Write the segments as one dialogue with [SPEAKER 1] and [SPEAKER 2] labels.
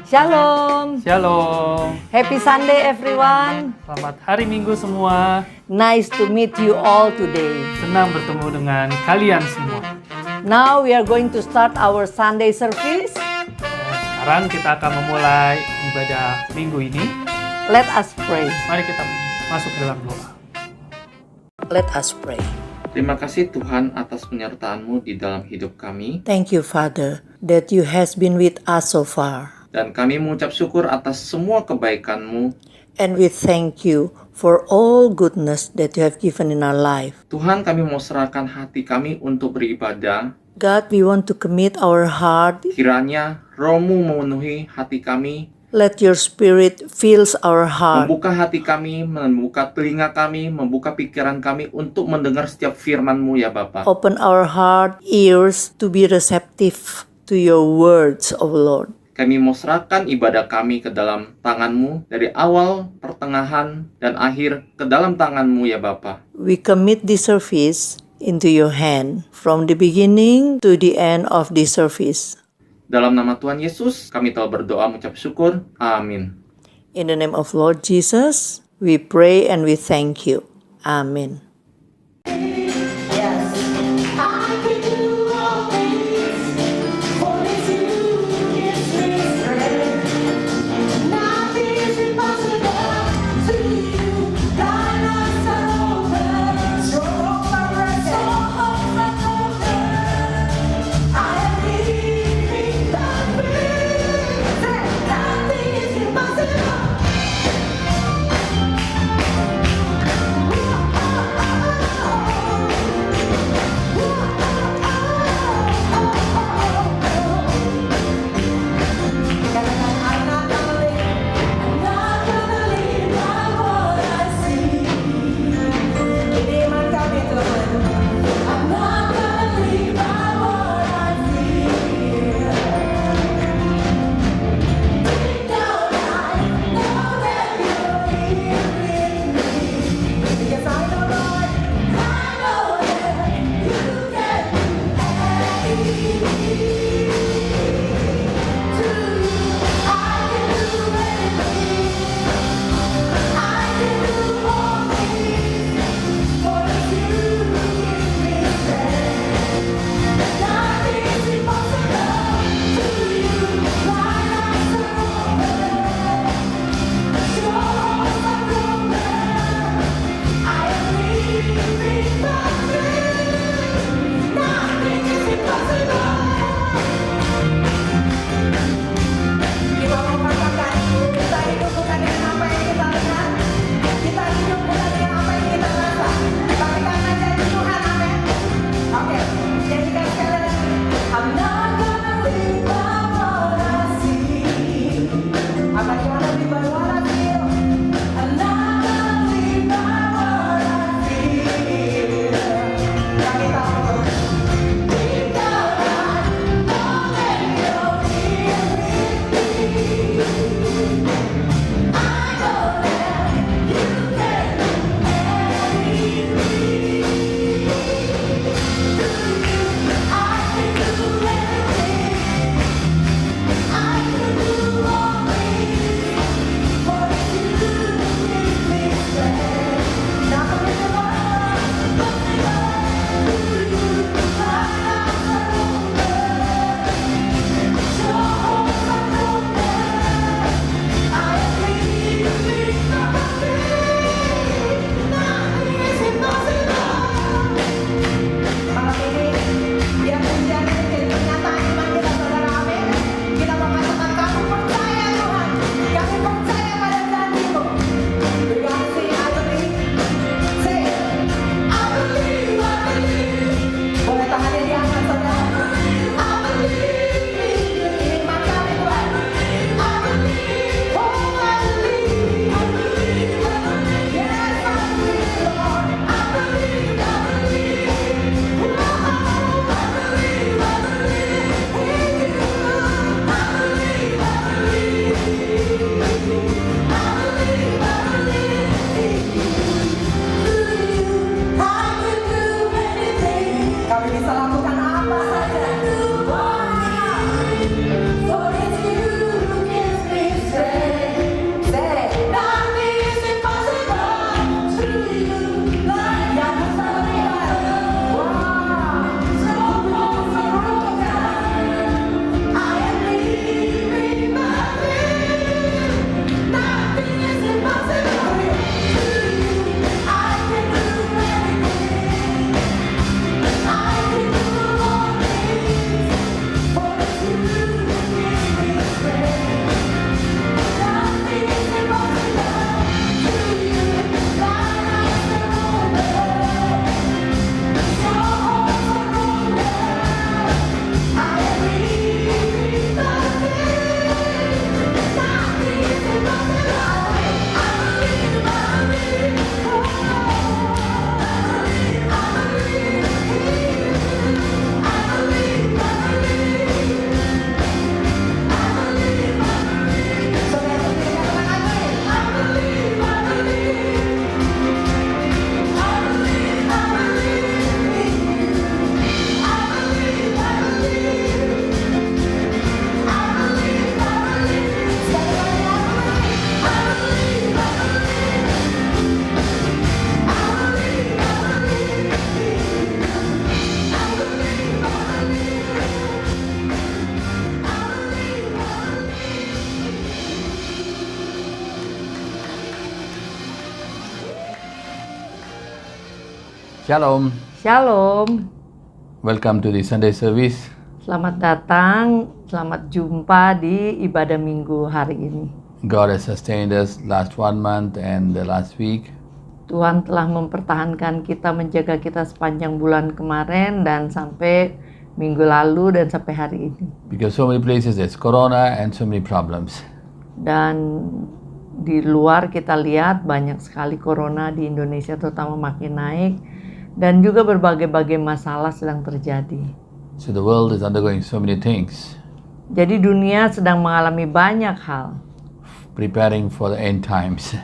[SPEAKER 1] Shalom.
[SPEAKER 2] Shalom.
[SPEAKER 1] Happy Sunday everyone.
[SPEAKER 2] Selamat hari Minggu semua.
[SPEAKER 1] Nice to meet you all today.
[SPEAKER 2] Senang bertemu dengan kalian semua.
[SPEAKER 1] Now we are going to start our Sunday service.
[SPEAKER 2] Sekarang kita akan memulai ibadah minggu ini.
[SPEAKER 1] Let us pray.
[SPEAKER 2] Mari kita masuk dalam doa.
[SPEAKER 1] Let us pray.
[SPEAKER 3] Terima kasih Tuhan atas penyertaan-Mu di dalam hidup kami.
[SPEAKER 1] Thank you, Father, that you has been with us so far.
[SPEAKER 3] Dan kami mengucap syukur atas semua kebaikan-Mu.
[SPEAKER 1] And we thank you for all goodness that you have given in our life.
[SPEAKER 3] Tuhan, kami mau serahkan hati kami untuk beribadah.
[SPEAKER 1] God, we want to commit our heart.
[SPEAKER 3] Kiranya Roh-Mu memenuhi hati kami,
[SPEAKER 1] Let your spirit fills our heart.
[SPEAKER 3] membuka hati kami, membuka telinga kami, membuka pikiran kami untuk mendengar setiap firman-Mu ya Bapa.
[SPEAKER 1] Open our heart, ears to be receptive to your words, O Lord.
[SPEAKER 3] Kami mau serahkan ibadah kami ke dalam tangan-Mu, dari awal, pertengahan, dan akhir ke dalam tangan-Mu ya Bapa.
[SPEAKER 1] We commit this service into your hand from the beginning to the end of this service.
[SPEAKER 3] Dalam nama Tuhan Yesus, kami telah berdoa mengucap syukur. Amin.
[SPEAKER 1] In the name of Lord Jesus, we pray and we thank you. Amen.
[SPEAKER 4] Impossible. Shalom.
[SPEAKER 1] Shalom.
[SPEAKER 4] Welcome to the Sunday service.
[SPEAKER 1] Selamat datang, selamat jumpa di ibadah minggu hari ini.
[SPEAKER 4] God has sustained us last 1 month and the last week.
[SPEAKER 1] Tuhan telah mempertahankan kita, menjaga kita sepanjang bulan kemarin dan sampai minggu lalu dan sampai hari ini.
[SPEAKER 4] Because so many places there's corona and so many problems.
[SPEAKER 1] Dan di luar kita lihat banyak sekali corona di Indonesia terutama makin naik dan juga berbagai-bagai masalah sedang terjadi.
[SPEAKER 4] So the world is undergoing so many things,
[SPEAKER 1] Jadi dunia sedang mengalami banyak hal,
[SPEAKER 4] preparing for the end times.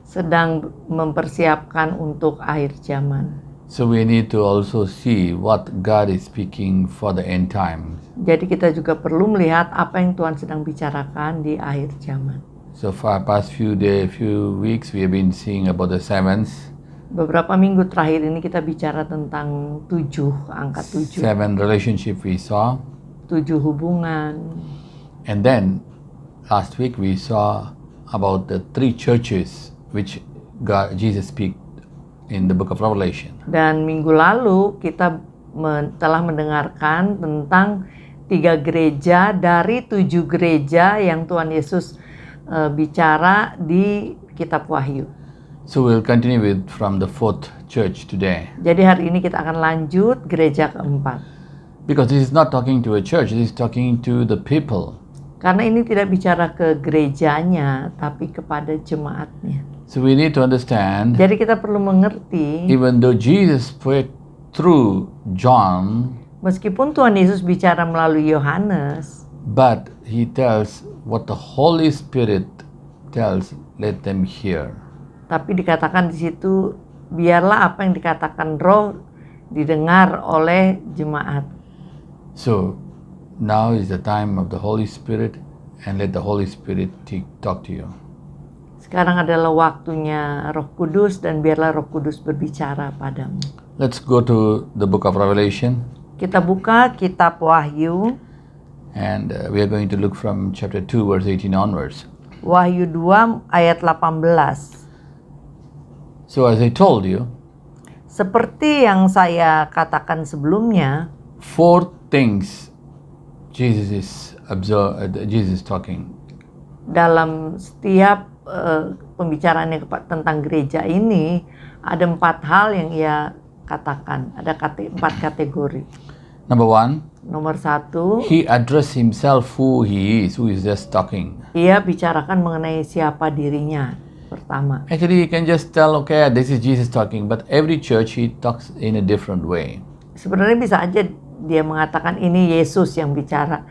[SPEAKER 1] sedang mempersiapkan untuk akhir zaman.
[SPEAKER 4] So we need to also see what God is speaking for the end times.
[SPEAKER 1] Jadi kita juga perlu melihat apa yang Tuhan sedang bicarakan di akhir zaman.
[SPEAKER 4] So for our past few weeks, we have been seeing about the sevens.
[SPEAKER 1] Beberapa minggu terakhir ini kita bicara tentang 7, angka 7.
[SPEAKER 4] 7 relationship we saw.
[SPEAKER 1] 7 hubungan.
[SPEAKER 4] And then last week we saw about the 3 churches which Jesus speak in the book of Revelation.
[SPEAKER 1] Dan minggu lalu kita telah mendengarkan tentang 3 gereja dari 7 gereja yang Tuhan Yesus bicara di kitab Wahyu.
[SPEAKER 4] So we'll continue from the 4th church today.
[SPEAKER 1] Jadi hari ini kita akan lanjut gereja keempat.
[SPEAKER 4] Because this is not talking to a church, this is talking to the people.
[SPEAKER 1] Karena ini tidak bicara ke gerejanya, tapi kepada jemaatnya.
[SPEAKER 4] So we need to understand,
[SPEAKER 1] Jadi kita perlu mengerti,
[SPEAKER 4] even though Jesus spoke through John,
[SPEAKER 1] meskipun Tuhan Yesus bicara melalui Yohanes,
[SPEAKER 4] but he tells what the Holy Spirit tells, let them hear.
[SPEAKER 1] tapi dikatakan di situ, biarlah apa yang dikatakan Roh didengar oleh jemaat.
[SPEAKER 4] So now is the time of the Holy Spirit, and let the Holy Spirit talk to you.
[SPEAKER 1] Sekarang adalah waktunya Roh Kudus dan biarlah Roh Kudus berbicara padamu.
[SPEAKER 4] Let's go to the book of Revelation,
[SPEAKER 1] Kita buka kitab Wahyu,
[SPEAKER 4] and we are going to look from chapter 2 verse 18 onwards.
[SPEAKER 1] Wahyu 2 ayat 18.
[SPEAKER 4] So as I told you,
[SPEAKER 1] Seperti yang saya katakan sebelumnya,
[SPEAKER 4] 4 things Jesus is talking.
[SPEAKER 1] dalam setiap pembicaraannya tentang gereja ini ada 4 hal yang ia katakan. Ada 4 kategori.
[SPEAKER 4] Number 1,
[SPEAKER 1] Nomor 1,
[SPEAKER 4] he addressed himself who is just talking.
[SPEAKER 1] ia bicarakan mengenai siapa dirinya. Pertama,
[SPEAKER 4] Actually, you can just tell, okay, this is Jesus talking, but every church he talks in a different way.
[SPEAKER 1] sebenarnya bisa aja dia mengatakan ini Yesus yang bicara,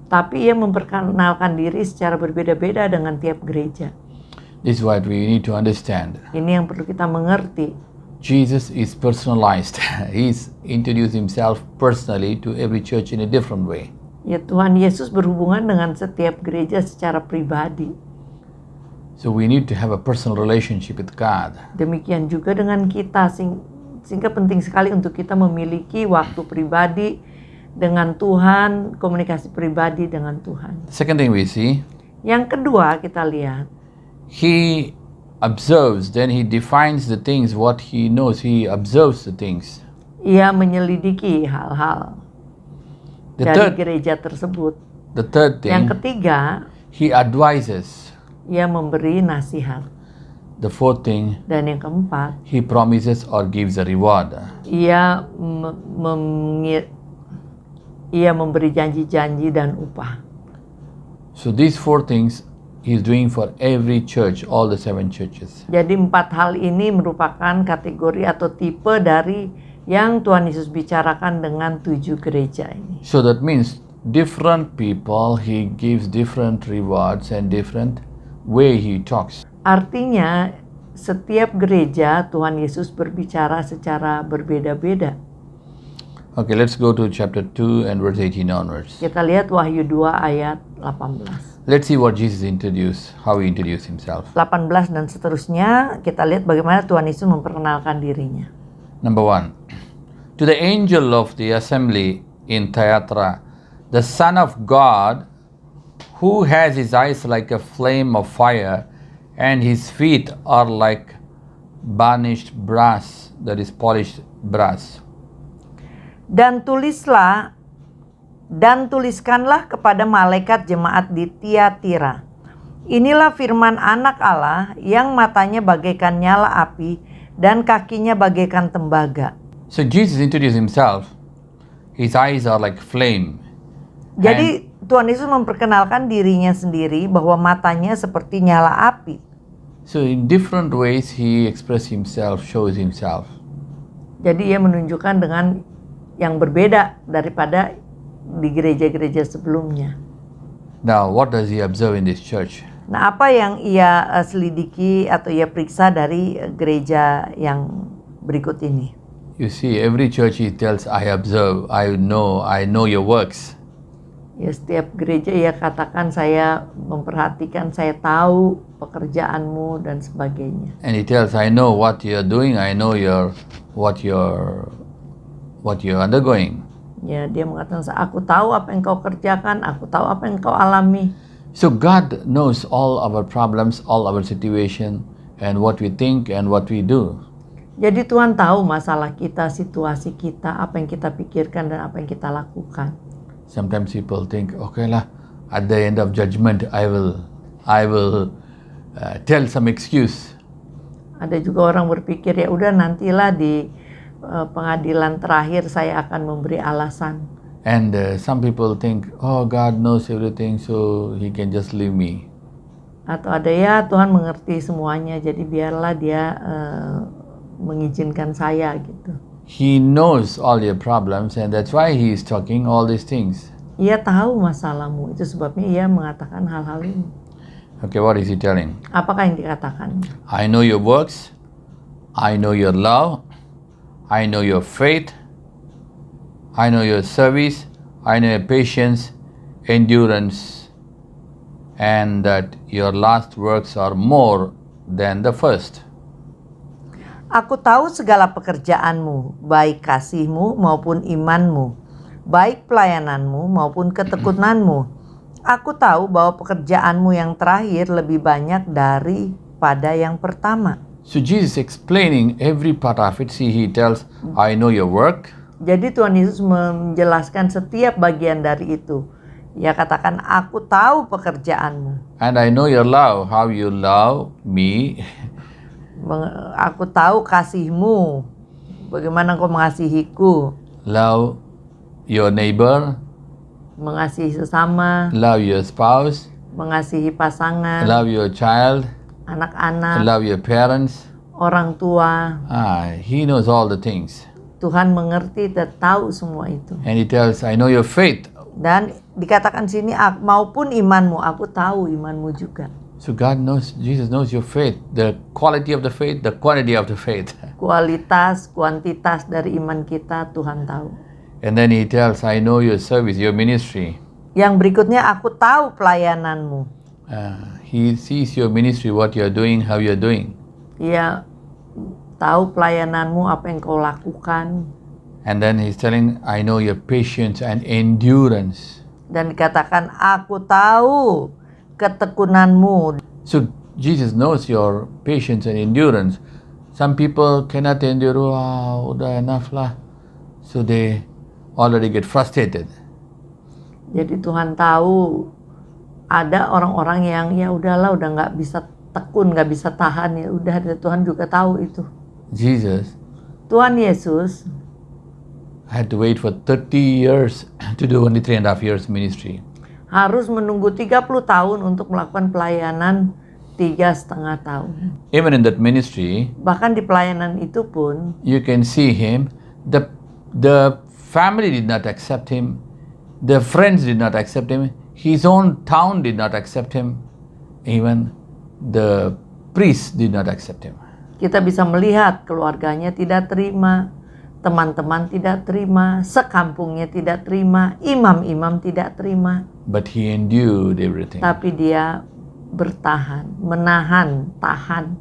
[SPEAKER 1] tapi ia memperkenalkan diri secara berbeda-beda dengan tiap gereja.
[SPEAKER 4] This is what we need to understand.
[SPEAKER 1] Ini yang perlu kita mengerti.
[SPEAKER 4] Jesus is personalized. He's introduced himself personally to every church in a different way.
[SPEAKER 1] Ya, Tuhan Yesus berhubungan dengan setiap gereja secara pribadi.
[SPEAKER 4] So we need to have a personal relationship with God.
[SPEAKER 1] Demikian juga dengan kita, sehingga penting sekali untuk kita memiliki waktu pribadi dengan Tuhan, komunikasi pribadi dengan Tuhan.
[SPEAKER 4] The second thing we see,
[SPEAKER 1] Yang kedua kita lihat,
[SPEAKER 4] he observes, then he defines the things, what he knows, he observes the things.
[SPEAKER 1] ia menyelidiki hal-hal
[SPEAKER 4] The
[SPEAKER 1] dari
[SPEAKER 4] third,
[SPEAKER 1] gereja tersebut.
[SPEAKER 4] the third
[SPEAKER 1] Yang
[SPEAKER 4] thing,
[SPEAKER 1] ketiga,
[SPEAKER 4] he advises.
[SPEAKER 1] ia memberi nasihat.
[SPEAKER 4] The fourth thing,
[SPEAKER 1] Dan yang keempat,
[SPEAKER 4] he promises or gives a reward.
[SPEAKER 1] ia memberi janji-janji dan upah.
[SPEAKER 4] So these 4 things he's doing for every church, all the 7 churches.
[SPEAKER 1] Jadi 4 hal ini merupakan kategori atau tipe dari yang Tuhan Yesus bicarakan dengan 7 gereja ini.
[SPEAKER 4] So that means different people, he gives different rewards and different way he talks.
[SPEAKER 1] Artinya setiap gereja Tuhan Yesus berbicara secara berbeda-beda.
[SPEAKER 4] Okay, let's go to chapter 2 and verse 18 onwards.
[SPEAKER 1] Kita lihat Wahyu 2 ayat 18.
[SPEAKER 4] Let's see what Jesus introduced, how he introduced himself.
[SPEAKER 1] 18 dan seterusnya kita lihat bagaimana Tuhan Yesus memperkenalkan dirinya.
[SPEAKER 4] Number 1. To the angel of the assembly in Thyatira, the Son of God, who has his eyes like a flame of fire and his feet are like burnished brass, that is polished brass.
[SPEAKER 1] Dan tuliskanlah kepada malaikat jemaat di Tiatira. Inilah firman anak Allah yang matanya bagaikan nyala api dan kakinya bagaikan tembaga.
[SPEAKER 4] So Jesus introduced himself. His eyes are like flame.
[SPEAKER 1] Jadi Tuhan Yesus memperkenalkan dirinya sendiri bahwa matanya seperti nyala api.
[SPEAKER 4] So in different ways he expressed himself, shows himself.
[SPEAKER 1] Jadi ia menunjukkan dengan yang berbeda daripada di gereja-gereja sebelumnya.
[SPEAKER 4] Now what does he observe in this church?
[SPEAKER 1] Nah, apa yang ia selidiki atau ia periksa dari gereja yang berikut ini?
[SPEAKER 4] You see, every church he tells, I observe, I know your works.
[SPEAKER 1] Ya, setiap gereja ia katakan, saya memperhatikan, saya tahu pekerjaanmu dan sebagainya.
[SPEAKER 4] And he tells, I know what you're doing, I know what you're undergoing.
[SPEAKER 1] Ya, dia mengatakan, aku tahu apa yang kau kerjakan, aku tahu apa yang kau alami.
[SPEAKER 4] So God knows all our problems, all our situation, and what we think and what we do.
[SPEAKER 1] Jadi Tuhan tahu masalah kita, situasi kita, apa yang kita pikirkan dan apa yang kita lakukan.
[SPEAKER 4] Sometimes people think, okay lah, at the end of judgment, I will tell some excuse.
[SPEAKER 1] Ada juga orang berpikir, ya udah nantilah di pengadilan terakhir saya akan memberi alasan.
[SPEAKER 4] And some people think, oh, God knows everything, so He can just leave me.
[SPEAKER 1] Atau ada, ya Tuhan mengerti semuanya, jadi biarlah dia mengizinkan saya gitu.
[SPEAKER 4] He knows all your problems, and that's why He is talking all these things.
[SPEAKER 1] Ia tahu masalahmu, itu sebabnya ia mengatakan hal-hal ini.
[SPEAKER 4] Okay, what is He telling?
[SPEAKER 1] Apakah yang dikatakan?
[SPEAKER 4] I know your works, I know your love, I know your faith, I know your service, I know your patience, endurance, and that your last works are more than the first.
[SPEAKER 1] Aku tahu segala pekerjaanmu, baik kasihmu maupun imanmu, baik pelayananmu maupun ketekunanmu. Aku tahu bahwa pekerjaanmu yang terakhir lebih banyak daripada yang pertama.
[SPEAKER 4] So Jesus explaining every part of it. See, He tells, I know your work.
[SPEAKER 1] Jadi Tuhan Yesus menjelaskan setiap bagian dari itu. Ia katakan, aku tahu pekerjaanmu.
[SPEAKER 4] And I know your love, how you love me.
[SPEAKER 1] Aku tahu kasihmu, bagaimana kau mengasihiku.
[SPEAKER 4] Love your neighbor.
[SPEAKER 1] Mengasihi sesama.
[SPEAKER 4] Love your spouse.
[SPEAKER 1] Mengasihi pasangan.
[SPEAKER 4] Love your child.
[SPEAKER 1] Anak-anak.
[SPEAKER 4] Love your parents.
[SPEAKER 1] Orang tua.
[SPEAKER 4] He knows all the things.
[SPEAKER 1] Tuhan mengerti dan tahu semua itu.
[SPEAKER 4] And He tells, I know your faith.
[SPEAKER 1] Dan dikatakan sini, maupun imanmu, aku tahu imanmu juga.
[SPEAKER 4] So God knows, Jesus knows your faith, the quality of the faith, the quantity of the faith.
[SPEAKER 1] Kualitas, kuantitas dari iman kita Tuhan tahu.
[SPEAKER 4] And then He tells, I know your service, your ministry.
[SPEAKER 1] Yang berikutnya, aku tahu pelayananmu.
[SPEAKER 4] He sees your ministry, what you are doing, how you are doing.
[SPEAKER 1] Ia tahu pelayananmu, apa yang kau lakukan.
[SPEAKER 4] And then He's telling, I know your patience and endurance.
[SPEAKER 1] Dan dikatakan, aku tahu ketekunanmu.
[SPEAKER 4] So Jesus knows your patience and endurance. Some people cannot endure, udah enough lah. So they already get frustrated.
[SPEAKER 1] Jadi Tuhan tahu ada orang-orang yang ya udahlah, udah nggak bisa tekun, nggak bisa tahan, ya udah. Tuhan juga tahu itu. Tuhan Yesus
[SPEAKER 4] had to wait for 30 years to do only 3.5 years ministry.
[SPEAKER 1] Harus menunggu 30 tahun untuk melakukan pelayanan 3,5 tahun.
[SPEAKER 4] Even in that ministry,
[SPEAKER 1] bahkan di pelayanan itu pun,
[SPEAKER 4] you can see him, the family did not accept him, the friends did not accept him, his own town did not accept him, even the priests did not accept him.
[SPEAKER 1] Kita bisa melihat keluarganya tidak terima, teman-teman tidak terima, sekampungnya tidak terima, imam-imam tidak terima.
[SPEAKER 4] But he endured everything.
[SPEAKER 1] Tapi dia bertahan, menahan, tahan.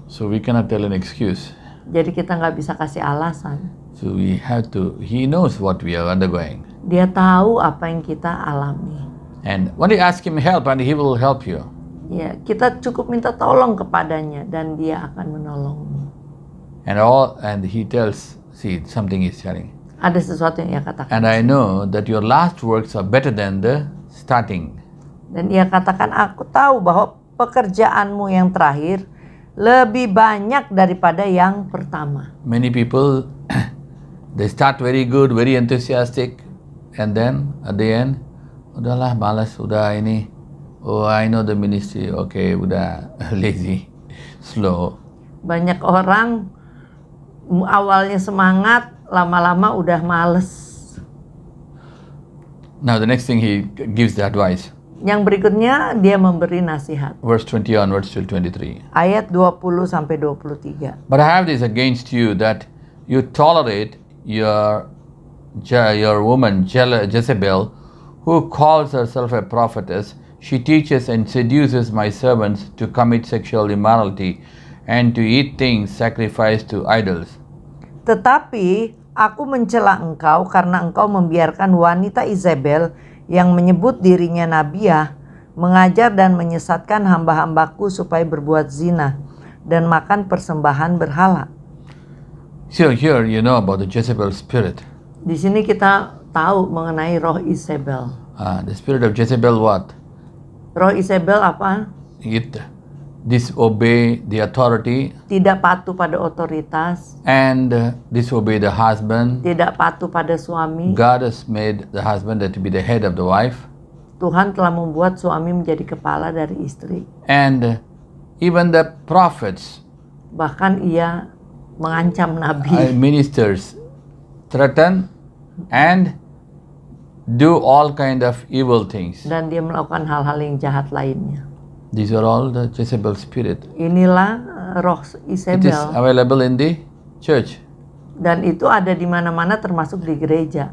[SPEAKER 4] So we cannot tell an excuse.
[SPEAKER 1] Jadi kita nggak bisa kasih alasan.
[SPEAKER 4] So we have to, he knows what we are undergoing.
[SPEAKER 1] Dia tahu apa yang kita alami.
[SPEAKER 4] And when you ask him help, and he will help you.
[SPEAKER 1] Ya, kita cukup minta tolong kepadanya dan dia akan menolongmu.
[SPEAKER 4] And he tells, see, something he's telling.
[SPEAKER 1] Ada sesuatu yang ia katakan.
[SPEAKER 4] And I know that your last works are better than the starting.
[SPEAKER 1] Dan ia katakan, aku tahu bahwa pekerjaanmu yang terakhir lebih banyak daripada yang pertama.
[SPEAKER 4] Many people, they start very good, very enthusiastic, and then at the end, udahlah malas, udah ini, oh I know the ministry, okay, udah lazy, slow.
[SPEAKER 1] Banyak orang awalnya semangat, lama-lama udah males.
[SPEAKER 4] Now the next thing he gives the advice.
[SPEAKER 1] Yang berikutnya dia memberi nasihat.
[SPEAKER 4] Verse 20 onwards till 23.
[SPEAKER 1] Ayat 20 sampai 23.
[SPEAKER 4] But I have this against you, that you tolerate your woman Jezebel, who calls herself a prophetess. She teaches and seduces my servants to commit sexual immorality and to eat things sacrificed to idols.
[SPEAKER 1] Tetapi aku mencela engkau karena engkau membiarkan wanita Izebel yang menyebut dirinya nabiah mengajar dan menyesatkan hamba-hambaku supaya berbuat zina dan makan persembahan berhala.
[SPEAKER 4] So here you know about the Jezebel spirit.
[SPEAKER 1] Di sini kita tahu mengenai roh Izebel.
[SPEAKER 4] The spirit of Jezebel what?
[SPEAKER 1] Roh Izebel apa?
[SPEAKER 4] It disobey the authority
[SPEAKER 1] Tidak patuh pada otoritas,
[SPEAKER 4] and disobey the husband.
[SPEAKER 1] tidak patuh pada suami.
[SPEAKER 4] God has made the husband to be the head of the wife.
[SPEAKER 1] Tuhan telah membuat suami menjadi kepala dari istri.
[SPEAKER 4] And even the prophets,
[SPEAKER 1] Bahkan ia mengancam nabi.
[SPEAKER 4] ministers, threaten and do all kind of evil things.
[SPEAKER 1] Dan dia melakukan hal-hal yang jahat lainnya.
[SPEAKER 4] These are all the Jezebel spirit.
[SPEAKER 1] Inilah roh
[SPEAKER 4] It is
[SPEAKER 1] Izebel.
[SPEAKER 4] available in the church.
[SPEAKER 1] Dan itu ada di mana-mana termasuk di gereja.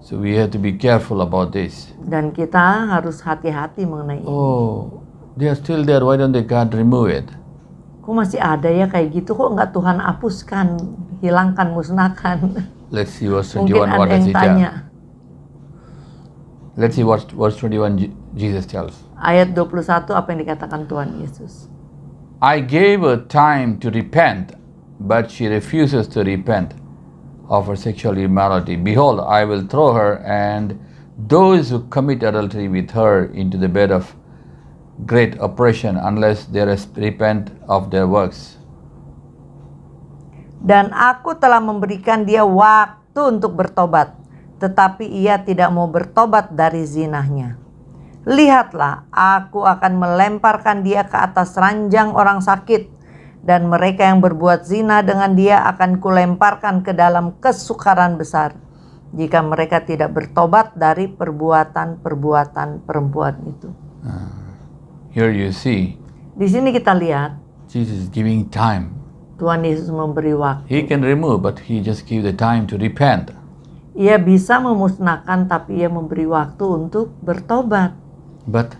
[SPEAKER 4] So we have to be careful about this.
[SPEAKER 1] Dan kita harus hati-hati mengenai ini.
[SPEAKER 4] Oh, they are still there. Why don't they God remove it?
[SPEAKER 1] Kok masih ada ya kayak gitu? Kok nggak Tuhan hapuskan, hilangkan, musnahkan?
[SPEAKER 4] Let's see verse
[SPEAKER 1] Mungkin
[SPEAKER 4] 21
[SPEAKER 1] ada
[SPEAKER 4] what does
[SPEAKER 1] yang
[SPEAKER 4] he
[SPEAKER 1] tanya.
[SPEAKER 4] tell. Let's see what verse 21 Jesus tells.
[SPEAKER 1] Ayat 21 apa yang dikatakan Tuhan Yesus?
[SPEAKER 4] I gave her time to repent, but she refuses to repent of her sexual immorality. Behold, I will throw her and those who commit adultery with her into the bed of great oppression, unless they repent of their works.
[SPEAKER 1] Dan aku telah memberikan dia waktu untuk bertobat, tetapi ia tidak mau bertobat dari zinahnya. Lihatlah, aku akan melemparkan dia ke atas ranjang orang sakit, dan mereka yang berbuat zina dengan dia akan kulemparkan ke dalam kesukaran besar, jika mereka tidak bertobat dari perbuatan-perbuatan perempuan itu.
[SPEAKER 4] Here you see,
[SPEAKER 1] Di sini kita lihat,
[SPEAKER 4] Jesus is giving time.
[SPEAKER 1] Tuhan Yesus memberi waktu.
[SPEAKER 4] He can remove, but he just give the time to repent.
[SPEAKER 1] Ia bisa memusnahkan, tapi ia memberi waktu untuk bertobat.
[SPEAKER 4] But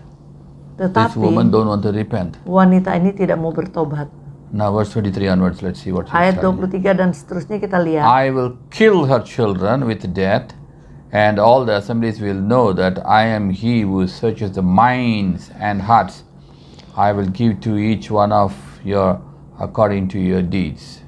[SPEAKER 4] this
[SPEAKER 1] Tetapi
[SPEAKER 4] woman don't want to repent.
[SPEAKER 1] wanita ini tidak mau bertobat.
[SPEAKER 4] Now verse 23 onwards, let's see what
[SPEAKER 1] Ayat
[SPEAKER 4] he's telling.
[SPEAKER 1] 23 dan seterusnya kita lihat.
[SPEAKER 4] I will kill her children with death, and all the assemblies will know that I am he who searches the minds and hearts. I will give to each one of you according to your deeds.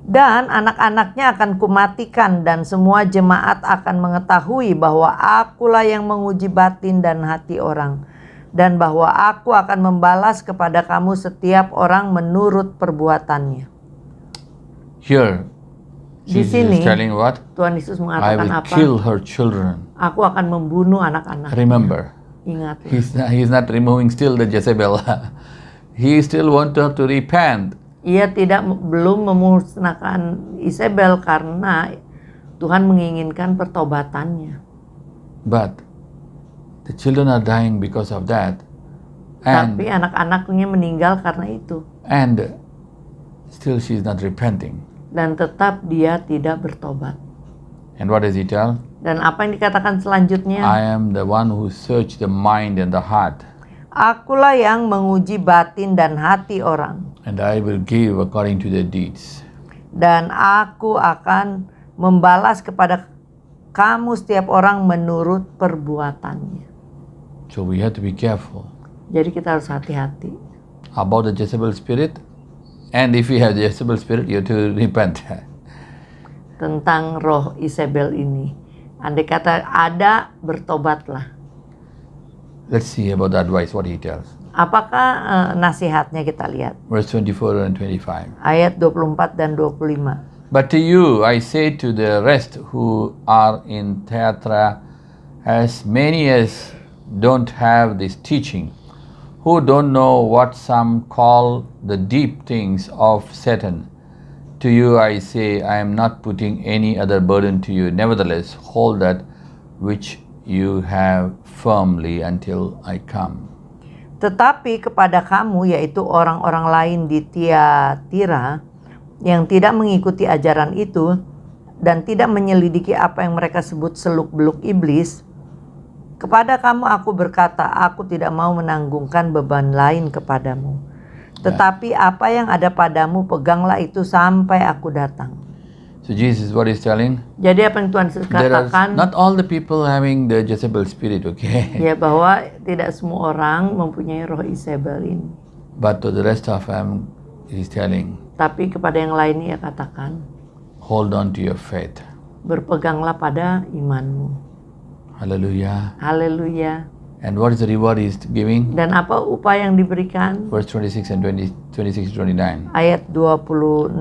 [SPEAKER 1] Dan anak-anaknya akan kumatikan, dan semua jemaat akan mengetahui bahwa akulah yang menguji batin dan hati orang, dan bahwa aku akan membalas kepada kamu setiap orang menurut perbuatannya.
[SPEAKER 4] Here,
[SPEAKER 1] Di
[SPEAKER 4] Jesus
[SPEAKER 1] sini,
[SPEAKER 4] is telling what?
[SPEAKER 1] Tuhan Yesus
[SPEAKER 4] I
[SPEAKER 1] mengatakan
[SPEAKER 4] will
[SPEAKER 1] apa?
[SPEAKER 4] kill her children.
[SPEAKER 1] Aku akan membunuh anak-anak.
[SPEAKER 4] Remember,
[SPEAKER 1] Ingatlah.
[SPEAKER 4] he's not removing still the Jezebel. He still want her to repent.
[SPEAKER 1] Ia belum memusnahkan Izebel karena Tuhan menginginkan pertobatannya.
[SPEAKER 4] But the children are dying because of that. And
[SPEAKER 1] Tapi anak-anaknya meninggal karena itu.
[SPEAKER 4] and still she's not repenting.
[SPEAKER 1] Dan tetap dia tidak bertobat.
[SPEAKER 4] And what does he tell?
[SPEAKER 1] Dan apa yang dikatakan selanjutnya?
[SPEAKER 4] I am the one who search the mind and the heart,
[SPEAKER 1] Akulah yang menguji batin dan hati orang.
[SPEAKER 4] and I will give according to their deeds.
[SPEAKER 1] Dan aku akan membalas kepada kamu setiap orang menurut perbuatannya.
[SPEAKER 4] So we have to be careful
[SPEAKER 1] Jadi kita harus hati-hati
[SPEAKER 4] about the Jezebel spirit. And if you have the Jezebel spirit, you have to repent.
[SPEAKER 1] tentang roh Isabel ini. Andai kata ada, bertobatlah.
[SPEAKER 4] Let's see about the advice, what he tells.
[SPEAKER 1] Apakah nasihatnya kita lihat?
[SPEAKER 4] Verse 24 and 25.
[SPEAKER 1] Ayat 24 dan 25.
[SPEAKER 4] But to you I say to the rest who are in Thyatira, as many as don't have this teaching, who don't know what some call the deep things of Satan, to you I say, I am not putting any other burden to you. Nevertheless, hold that which you have firmly until I come.
[SPEAKER 1] Tetapi kepada kamu, yaitu orang-orang lain di Tiatira, yang tidak mengikuti ajaran itu, dan tidak menyelidiki apa yang mereka sebut seluk-beluk iblis, kepada kamu aku berkata, aku tidak mau menanggungkan beban lain kepadamu. Tetapi apa yang ada padamu, peganglah itu sampai aku datang.
[SPEAKER 4] So Jesus, what he's telling?
[SPEAKER 1] Jadi apa yang Tuhan Yesus
[SPEAKER 4] There are
[SPEAKER 1] katakan,
[SPEAKER 4] not all the people having the Jezebel spirit, okay?
[SPEAKER 1] ya bahwa tidak semua orang mempunyai roh Isabel ini.
[SPEAKER 4] But to the rest of them, he's telling,
[SPEAKER 1] Tapi kepada yang lain ia katakan,
[SPEAKER 4] hold on to your faith.
[SPEAKER 1] berpeganglah pada imanmu.
[SPEAKER 4] Hallelujah.
[SPEAKER 1] Haleluya.
[SPEAKER 4] And what is the reward he's giving?
[SPEAKER 1] Dan apa upah yang diberikan?
[SPEAKER 4] Verse 26 and 26 to 29.
[SPEAKER 1] Ayat 26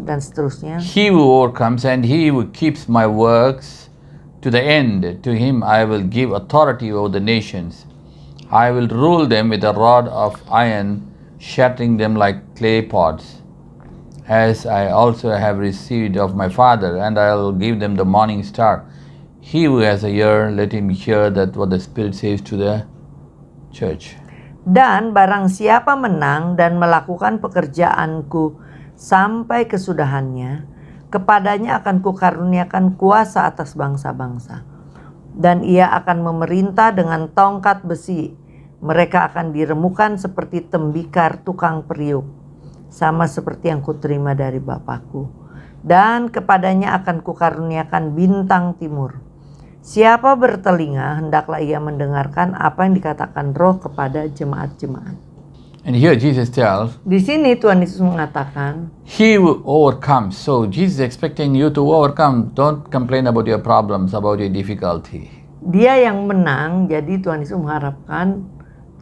[SPEAKER 1] dan seterusnya.
[SPEAKER 4] He who overcomes and he who keeps my works to the end, to him I will give authority over the nations. I will rule them with a rod of iron, shattering them like clay pots, as I also have received of my Father, and I will give them the morning star. He who has a ear, let him hear that what the Spirit says to the church.
[SPEAKER 1] Dan barang siapa menang dan melakukan pekerjaanku sampai kesudahannya, kepadanya akan kukaruniakan kuasa atas bangsa-bangsa. Dan ia akan memerintah dengan tongkat besi. Mereka akan diremukan seperti tembikar tukang periuk, sama seperti yang kuterima dari Bapakku. Dan kepadanya akan kukaruniakan bintang timur. Siapa bertelinga, hendaklah ia mendengarkan apa yang dikatakan Roh kepada jemaat-jemaat.
[SPEAKER 4] And here Jesus tells,
[SPEAKER 1] Di sini Tuhan Yesus mengatakan,
[SPEAKER 4] he who overcomes. So Jesus is expecting you to overcome. Don't complain about your problems, about your difficulty.
[SPEAKER 1] Dia yang menang. Jadi Tuhan Yesus mengharapkan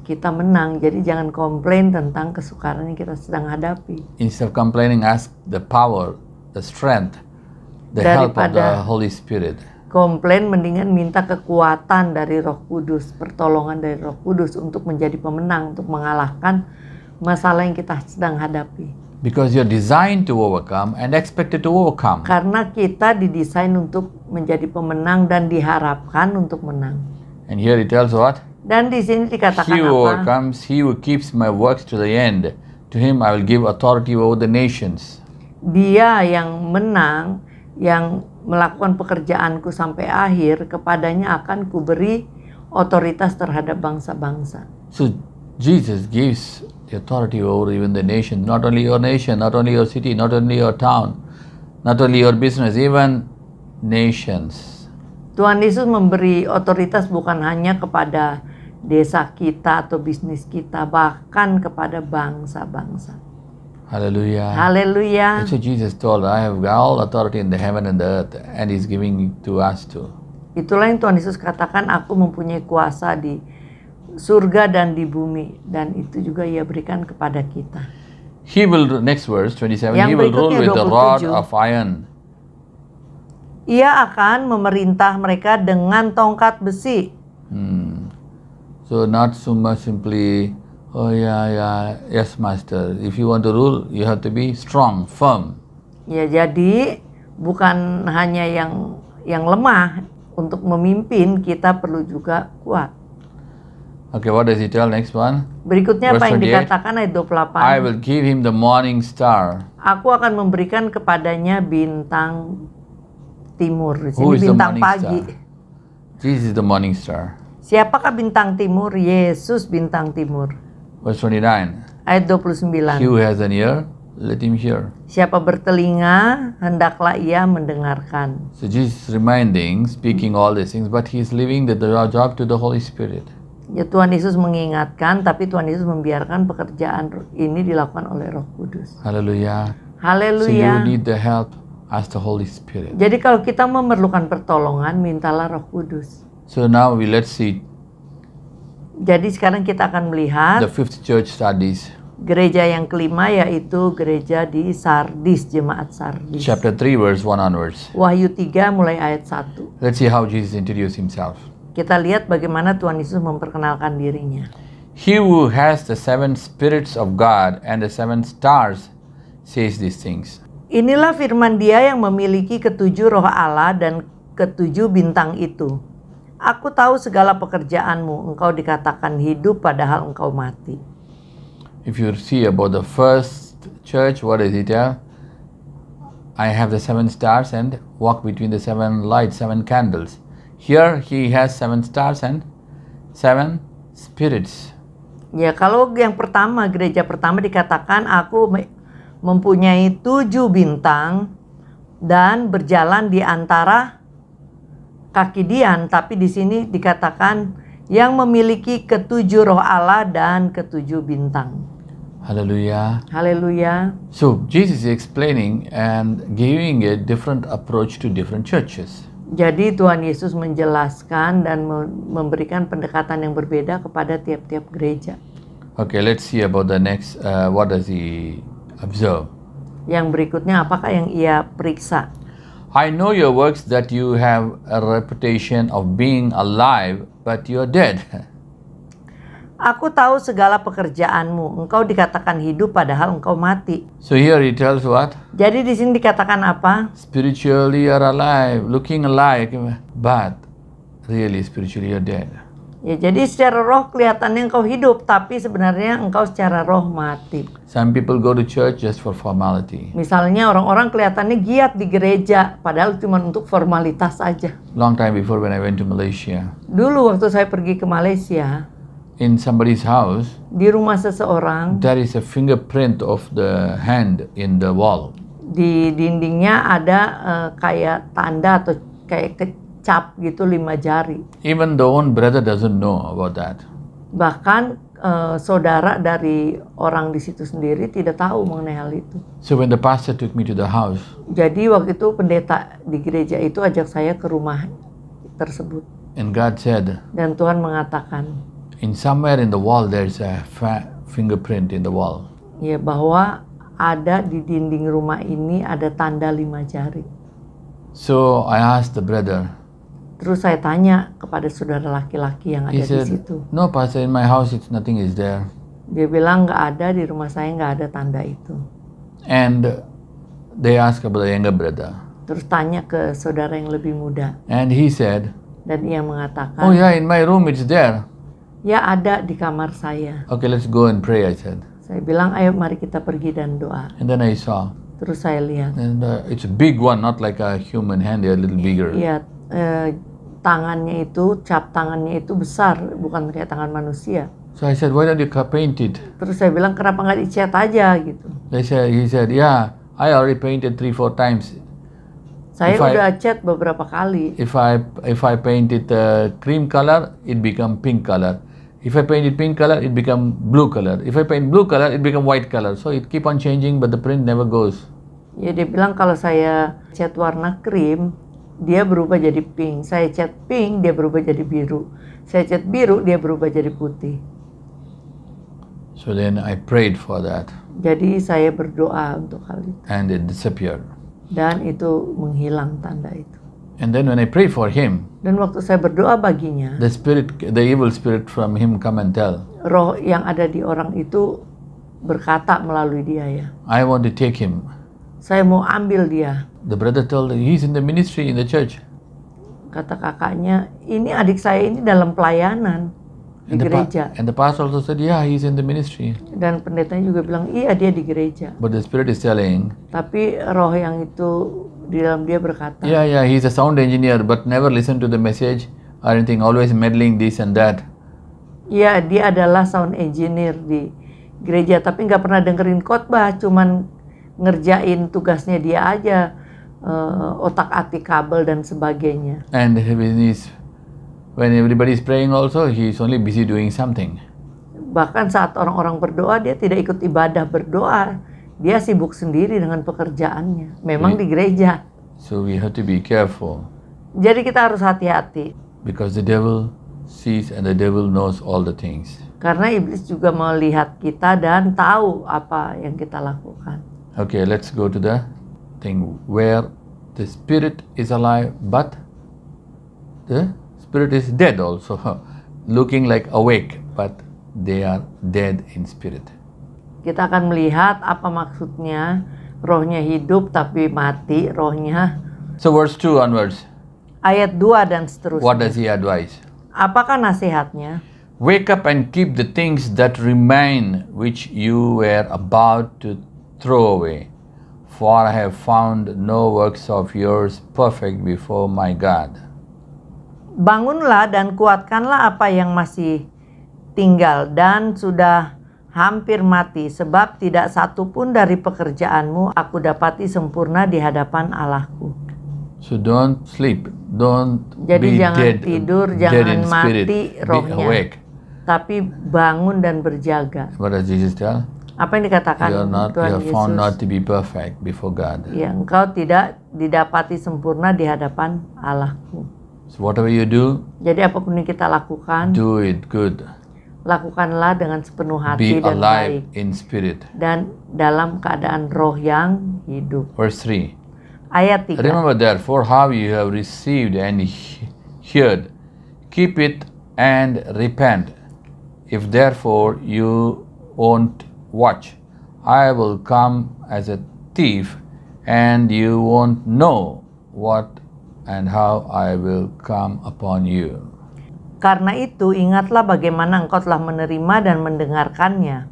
[SPEAKER 1] kita menang. Jadi jangan komplain tentang kesukaran yang kita sedang hadapi.
[SPEAKER 4] Instead of complaining, ask the power, the strength, the help of the Holy Spirit.
[SPEAKER 1] Komplain mendingan minta kekuatan dari Roh Kudus, pertolongan dari Roh Kudus untuk menjadi pemenang, untuk mengalahkan masalah yang kita sedang hadapi.
[SPEAKER 4] Because you're designed to overcome and expected to overcome.
[SPEAKER 1] Karena kita didesain untuk menjadi pemenang dan diharapkan untuk menang.
[SPEAKER 4] And here it tells what?
[SPEAKER 1] Dan di sini dikatakan
[SPEAKER 4] He who
[SPEAKER 1] apa?
[SPEAKER 4] overcomes, he who keeps my works to the end, to him I will give authority over the nations.
[SPEAKER 1] Dia yang menang, yang melakukan pekerjaanku sampai akhir, kepadanya akan kuberi otoritas terhadap bangsa-bangsa.
[SPEAKER 4] So Jesus gives the authority over even the nation, not only your nation, not only your city, not only your town, not only your business, even nations.
[SPEAKER 1] Tuhan Yesus memberi otoritas bukan hanya kepada desa kita atau bisnis kita, bahkan kepada bangsa-bangsa.
[SPEAKER 4] Hallelujah.
[SPEAKER 1] Haleluya.
[SPEAKER 4] That's what Jesus told, I have all authority in the heaven and the earth, and He's giving it to us too.
[SPEAKER 1] Itulah yang Tuhan Yesus katakan, aku mempunyai kuasa di surga dan di bumi, dan itu juga Ia berikan kepada kita.
[SPEAKER 4] He will, next verse 27,
[SPEAKER 1] Yang
[SPEAKER 4] He will rule
[SPEAKER 1] berikutnya,
[SPEAKER 4] with the rod
[SPEAKER 1] 27.
[SPEAKER 4] of iron.
[SPEAKER 1] Ia akan memerintah mereka dengan tongkat besi.
[SPEAKER 4] So not so much simply, oh yeah, yes master. If you want to rule, you have to be strong, firm.
[SPEAKER 1] Ya, jadi bukan hanya yang lemah untuk memimpin, kita perlu juga kuat.
[SPEAKER 4] Okay, what does He tell next one?
[SPEAKER 1] Berikutnya apa
[SPEAKER 4] Verse
[SPEAKER 1] yang
[SPEAKER 4] 28,
[SPEAKER 1] dikatakan ayat 28?
[SPEAKER 4] I will give him the morning star.
[SPEAKER 1] Aku akan memberikan kepadanya bintang timur. Di
[SPEAKER 4] Who
[SPEAKER 1] sini
[SPEAKER 4] is the
[SPEAKER 1] bintang
[SPEAKER 4] morning
[SPEAKER 1] pagi.
[SPEAKER 4] star? Jesus is the morning star.
[SPEAKER 1] Siapakah bintang timur? Yesus bintang timur.
[SPEAKER 4] Verse 29,
[SPEAKER 1] Ayat
[SPEAKER 4] he
[SPEAKER 1] 29.
[SPEAKER 4] who has an ear, let him hear.
[SPEAKER 1] Siapa bertelinga, hendaklah ia mendengarkan.
[SPEAKER 4] So Jesus is reminding, speaking all these things, but He is leaving the job to the Holy Spirit.
[SPEAKER 1] Ya, Tuhan Yesus mengingatkan, tapi Tuhan Yesus membiarkan pekerjaan ini dilakukan oleh Roh Kudus.
[SPEAKER 4] Hallelujah. So you
[SPEAKER 1] Haleluya.
[SPEAKER 4] need the help as the Holy Spirit.
[SPEAKER 1] Jadi kalau kita memerlukan pertolongan, mintalah Roh Kudus.
[SPEAKER 4] So now let's see
[SPEAKER 1] Jadi sekarang kita akan melihat
[SPEAKER 4] the fifth church studies,
[SPEAKER 1] gereja yang kelima, yaitu gereja di Sardis, jemaat Sardis.
[SPEAKER 4] chapter 3, verse 1 onwards.
[SPEAKER 1] Wahyu 3 mulai ayat 1.
[SPEAKER 4] Let's see how Jesus introduced himself.
[SPEAKER 1] Kita lihat bagaimana Tuhan Yesus memperkenalkan dirinya.
[SPEAKER 4] He who has the 7 spirits of God and the 7 stars says these things.
[SPEAKER 1] Inilah firman Dia yang memiliki ketujuh roh Allah dan ketujuh bintang itu. Aku tahu segala pekerjaanmu, engkau dikatakan hidup padahal engkau mati.
[SPEAKER 4] If you see about the first church, what does he tell? I have the 7 stars and walk between the 7 lights, 7 candles. Here he has 7 stars and 7 spirits.
[SPEAKER 1] Ya, kalau yang pertama, gereja pertama dikatakan aku mempunyai 7 bintang dan berjalan di antara kaki Dian, tapi di sini dikatakan yang memiliki ketujuh roh Allah dan ketujuh bintang.
[SPEAKER 4] Hallelujah.
[SPEAKER 1] Haleluya.
[SPEAKER 4] So Jesus is explaining and giving a different approach to different churches.
[SPEAKER 1] Jadi Tuhan Yesus menjelaskan dan memberikan pendekatan yang berbeda kepada tiap-tiap gereja.
[SPEAKER 4] Okay, let's see about the next. What does he observe?
[SPEAKER 1] Yang berikutnya, apakah yang ia periksa?
[SPEAKER 4] I know your works, that you have a reputation of being alive, but you are dead.
[SPEAKER 1] Aku tahu segala pekerjaanmu, engkau dikatakan hidup padahal engkau mati.
[SPEAKER 4] So here he tells what?
[SPEAKER 1] Jadi di sini dikatakan apa?
[SPEAKER 4] Spiritually you are alive, looking alike, but really spiritually you are dead.
[SPEAKER 1] Ya, jadi secara roh kelihatannya engkau hidup, tapi sebenarnya engkau secara roh mati.
[SPEAKER 4] Some people go to church just for formality.
[SPEAKER 1] Misalnya orang-orang kelihatannya giat di gereja, padahal cuma untuk formalitas aja.
[SPEAKER 4] Long time before when I went to Malaysia,
[SPEAKER 1] Dulu waktu saya pergi ke Malaysia,
[SPEAKER 4] in somebody's house,
[SPEAKER 1] di rumah seseorang,
[SPEAKER 4] there is a fingerprint of the hand in the wall.
[SPEAKER 1] di dindingnya ada kayak tanda atau kayak kecap gitu 5 jari.
[SPEAKER 4] Even the own brother doesn't know about that.
[SPEAKER 1] Bahkan saudara dari orang di situ sendiri tidak tahu mengenai hal itu.
[SPEAKER 4] So when the pastor took me to the house,
[SPEAKER 1] Jadi waktu itu pendeta di gereja itu ajak saya ke rumah tersebut.
[SPEAKER 4] and God said,
[SPEAKER 1] Dan Tuhan mengatakan,
[SPEAKER 4] in somewhere in the wall there's a fingerprint in the wall.
[SPEAKER 1] ya, bahwa ada di dinding rumah ini ada tanda 5 jari.
[SPEAKER 4] So I asked the brother.
[SPEAKER 1] Terus saya tanya kepada saudara laki-laki yang ada
[SPEAKER 4] He
[SPEAKER 1] di
[SPEAKER 4] said,
[SPEAKER 1] situ.
[SPEAKER 4] no pastor, in my house it's nothing is there.
[SPEAKER 1] Dia bilang nggak ada, di rumah saya nggak ada tanda itu.
[SPEAKER 4] And they asked about the younger brother.
[SPEAKER 1] Terus tanya ke saudara yang lebih muda.
[SPEAKER 4] And he said,
[SPEAKER 1] Dan ia mengatakan,
[SPEAKER 4] oh yeah, in my room it's there.
[SPEAKER 1] ya ada di kamar saya.
[SPEAKER 4] Okay, let's go and pray, I said.
[SPEAKER 1] Saya bilang, ayo mari kita pergi dan doa.
[SPEAKER 4] And then I saw.
[SPEAKER 1] Terus saya lihat,
[SPEAKER 4] And it's a big one, not like a human hand, they're a little bigger.
[SPEAKER 1] ya tangannya itu, cap tangannya itu besar, bukan kayak tangan manusia.
[SPEAKER 4] So I said, why don't you paint it?
[SPEAKER 1] Terus saya bilang, kenapa nggak dicat aja gitu.
[SPEAKER 4] He said, yeah, I already painted 3-4 times.
[SPEAKER 1] Saya
[SPEAKER 4] If I-
[SPEAKER 1] udah cat beberapa kali.
[SPEAKER 4] If I paint it cream color, it become pink color. If I paint it pink color, it become blue color. If I paint blue color, it become white color. So it keep on changing, but the print never goes.
[SPEAKER 1] Ya, dia bilang kalau saya cat warna krim, dia berubah jadi pink. Saya cat pink, dia berubah jadi biru. Saya cat biru, dia berubah jadi putih.
[SPEAKER 4] So then I prayed for that,
[SPEAKER 1] Jadi saya berdoa untuk hal itu.
[SPEAKER 4] and it disappeared.
[SPEAKER 1] Dan itu menghilang tanda itu.
[SPEAKER 4] And then when I prayed for him,
[SPEAKER 1] Dan waktu saya berdoa baginya,
[SPEAKER 4] the evil spirit from him come and tell,
[SPEAKER 1] roh yang ada di orang itu berkata melalui dia, ya,
[SPEAKER 4] I want to take him.
[SPEAKER 1] saya mau ambil dia.
[SPEAKER 4] The brother told, he's in the ministry in the church.
[SPEAKER 1] Kata kakaknya, ini adik saya ini dalam pelayanan di gereja.
[SPEAKER 4] And the pastor also said, yeah, he's in the ministry.
[SPEAKER 1] Dan pendetanya juga bilang, iya dia di gereja.
[SPEAKER 4] But the spirit is telling,
[SPEAKER 1] Tapi roh yang itu di dalam dia berkata,
[SPEAKER 4] yeah, he's a sound engineer, but never listen to the message or anything, always meddling this and that.
[SPEAKER 1] iya dia adalah sound engineer di gereja, tapi nggak pernah dengerin khotbah, cuman ngerjain tugasnya dia aja, otak-atik kabel dan sebagainya.
[SPEAKER 4] And when he's When everybody is praying also, he is only busy doing something.
[SPEAKER 1] Bahkan saat orang-orang berdoa, dia tidak ikut ibadah berdoa. Dia sibuk sendiri dengan pekerjaannya. Memang di gereja.
[SPEAKER 4] So we have to be careful.
[SPEAKER 1] Jadi kita harus hati-hati.
[SPEAKER 4] Because the devil sees and the devil knows all the things.
[SPEAKER 1] Karena iblis juga melihat kita dan tahu apa yang kita lakukan.
[SPEAKER 4] Okay, let's go to the thing where the spirit is alive, but the spirit is dead also. Looking like awake, but they are dead in spirit.
[SPEAKER 1] Kita akan melihat apa maksudnya rohnya hidup tapi mati rohnya.
[SPEAKER 4] So verse 2 onwards,
[SPEAKER 1] Ayat 2 dan seterusnya.
[SPEAKER 4] what does he advise?
[SPEAKER 1] Apakah nasihatnya?
[SPEAKER 4] Wake up and keep the things that remain which you were about to throw away. For I have found no works of yours perfect before my God.
[SPEAKER 1] Bangunlah dan kuatkanlah apa yang masih tinggal dan sudah hampir mati, sebab tidak satu pun dari pekerjaanmu aku dapati sempurna di hadapan Allahku.
[SPEAKER 4] So don't sleep, don't
[SPEAKER 1] Jadi
[SPEAKER 4] be
[SPEAKER 1] jangan
[SPEAKER 4] dead,
[SPEAKER 1] tidur,
[SPEAKER 4] dead
[SPEAKER 1] jangan
[SPEAKER 4] in spirit.
[SPEAKER 1] mati
[SPEAKER 4] Be
[SPEAKER 1] rohnya,
[SPEAKER 4] awake.
[SPEAKER 1] tapi bangun dan berjaga.
[SPEAKER 4] What does Jesus tell?
[SPEAKER 1] Apa yang dikatakan
[SPEAKER 4] You
[SPEAKER 1] Tuhan
[SPEAKER 4] are found
[SPEAKER 1] Yesus?
[SPEAKER 4] not to be perfect before God.
[SPEAKER 1] Ya, engkau tidak didapati sempurna di hadapan Allahku.
[SPEAKER 4] So whatever you do,
[SPEAKER 1] Jadi apapun yang kita lakukan,
[SPEAKER 4] do it good.
[SPEAKER 1] lakukanlah dengan sepenuh
[SPEAKER 4] Be
[SPEAKER 1] hati dan
[SPEAKER 4] alive
[SPEAKER 1] baik
[SPEAKER 4] in spirit.
[SPEAKER 1] dan dalam keadaan roh yang hidup.
[SPEAKER 4] Verse 3.
[SPEAKER 1] Ayat 3.
[SPEAKER 4] Remember therefore how you have received and heard, keep it and repent. If therefore you won't watch, I will come as a thief, and you won't know what and how I will come upon you.
[SPEAKER 1] Karena itu ingatlah bagaimana engkau telah menerima dan mendengarkannya.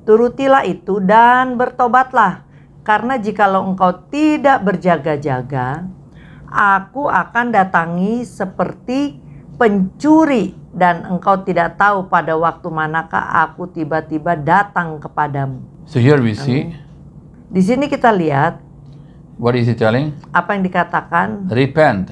[SPEAKER 1] Turutilah itu dan bertobatlah. Karena jikalau engkau tidak berjaga-jaga, aku akan datangi seperti pencuri dan engkau tidak tahu pada waktu manakah aku tiba-tiba datang kepadamu.
[SPEAKER 4] So here we see,
[SPEAKER 1] Di sini kita lihat
[SPEAKER 4] what is he telling?
[SPEAKER 1] apa yang dikatakan,
[SPEAKER 4] Repent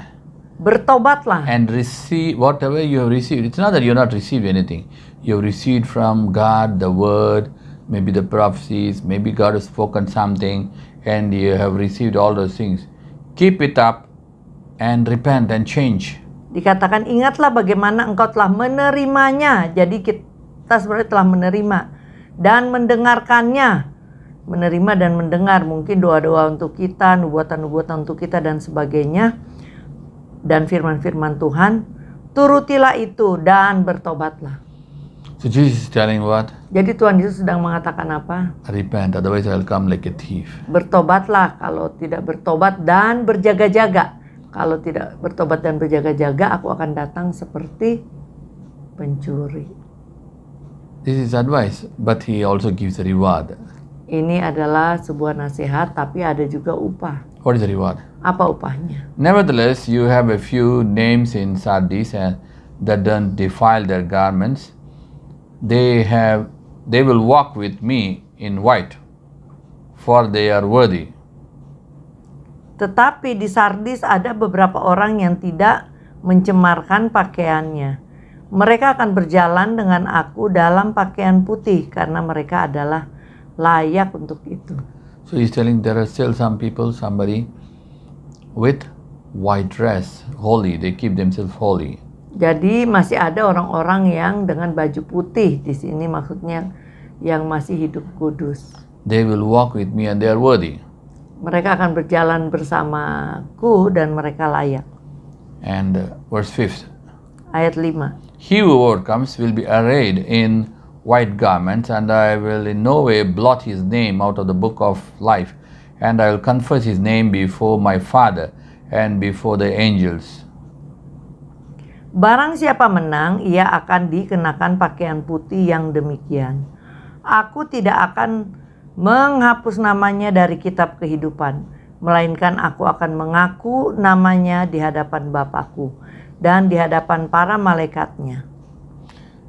[SPEAKER 1] bertobatlah.
[SPEAKER 4] and receive whatever you have received. It's not that you have not received anything. You have received from God the word, maybe the prophecies, maybe God has spoken something, and you have received all those things. Keep it up and repent and change.
[SPEAKER 1] Dikatakan ingatlah bagaimana engkau telah menerimanya. Jadi kita sebenarnya telah menerima dan mendengarkannya. Menerima dan mendengar mungkin doa-doa untuk kita, nubuatan-nubuatan untuk kita dan sebagainya. Dan firman-firman Tuhan, turutilah itu dan bertobatlah.
[SPEAKER 4] So Jesus is telling what?
[SPEAKER 1] Jadi Tuhan Yesus sedang mengatakan apa?
[SPEAKER 4] Repent, otherwise I'll come like a thief.
[SPEAKER 1] Bertobatlah, kalau tidak bertobat dan berjaga-jaga. Kalau tidak bertobat dan berjaga-jaga, aku akan datang seperti pencuri.
[SPEAKER 4] This is advice, but he also gives a reward.
[SPEAKER 1] Ini adalah sebuah nasihat, tapi ada juga upah.
[SPEAKER 4] What is the reward?
[SPEAKER 1] Apa upahnya?
[SPEAKER 4] Nevertheless, you have a few names in Sardis and that don't defile their garments. They will walk with me in white, for they are worthy.
[SPEAKER 1] Tetapi di Sardis ada beberapa orang yang tidak mencemarkan pakaiannya. Mereka akan berjalan dengan aku dalam pakaian putih karena mereka adalah layak untuk itu.
[SPEAKER 4] So he's telling there are still some people, somebody with white dress, holy. They keep themselves holy.
[SPEAKER 1] Jadi masih ada orang-orang yang dengan baju putih, di sini maksudnya yang masih hidup kudus.
[SPEAKER 4] They will walk with me and they are worthy.
[SPEAKER 1] Mereka akan berjalan bersamaku dan mereka layak.
[SPEAKER 4] And verse 5.
[SPEAKER 1] Ayat 5.
[SPEAKER 4] He who overcomes will be arrayed in white garments, and I will in no way blot his name out of the book of life, and I will confess his name before my Father and before the angels.
[SPEAKER 1] Barang siapa menang, ia akan dikenakan pakaian putih yang demikian. Aku tidak akan menghapus namanya dari kitab kehidupan, melainkan aku akan mengaku namanya di hadapan Bapakku dan di hadapan para malaikatnya.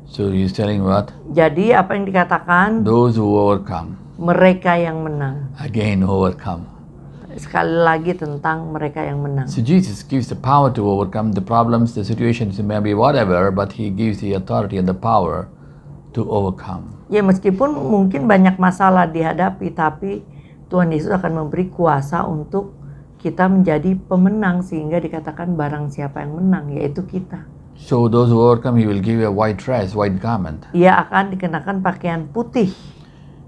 [SPEAKER 4] So he is telling what?
[SPEAKER 1] Jadi apa yang dikatakan?
[SPEAKER 4] Those who overcome,
[SPEAKER 1] Mereka yang menang.
[SPEAKER 4] again overcome.
[SPEAKER 1] sekali lagi tentang mereka yang menang.
[SPEAKER 4] So Jesus gives the power to overcome the problems, the situations, maybe whatever, but he gives the authority and the power to overcome.
[SPEAKER 1] Ya meskipun mungkin banyak masalah dihadapi, tapi Tuhan Yesus akan memberi kuasa untuk kita menjadi pemenang, sehingga dikatakan barang siapa yang menang, yaitu kita.
[SPEAKER 4] So those who overcome, he will give you a white dress, white garment.
[SPEAKER 1] Ia akan dikenakan pakaian putih.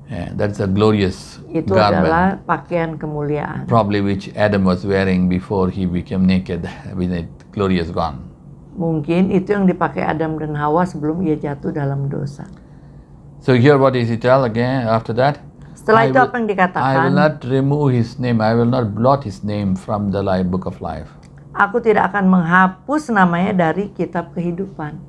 [SPEAKER 4] And that's a glorious
[SPEAKER 1] Itu
[SPEAKER 4] garment,
[SPEAKER 1] adalah pakaian kemuliaan.
[SPEAKER 4] probably which Adam was wearing before he became naked with a glorious gown.
[SPEAKER 1] Mungkin itu yang dipakai Adam dan Hawa sebelum ia jatuh dalam dosa.
[SPEAKER 4] So here what is he tell again after that?
[SPEAKER 1] Setelah itu
[SPEAKER 4] will-
[SPEAKER 1] apa yang
[SPEAKER 4] I
[SPEAKER 1] dikatakan?
[SPEAKER 4] will not remove his name, I will not blot his name from the book of life.
[SPEAKER 1] Aku tidak akan menghapus namanya dari kitab kehidupan.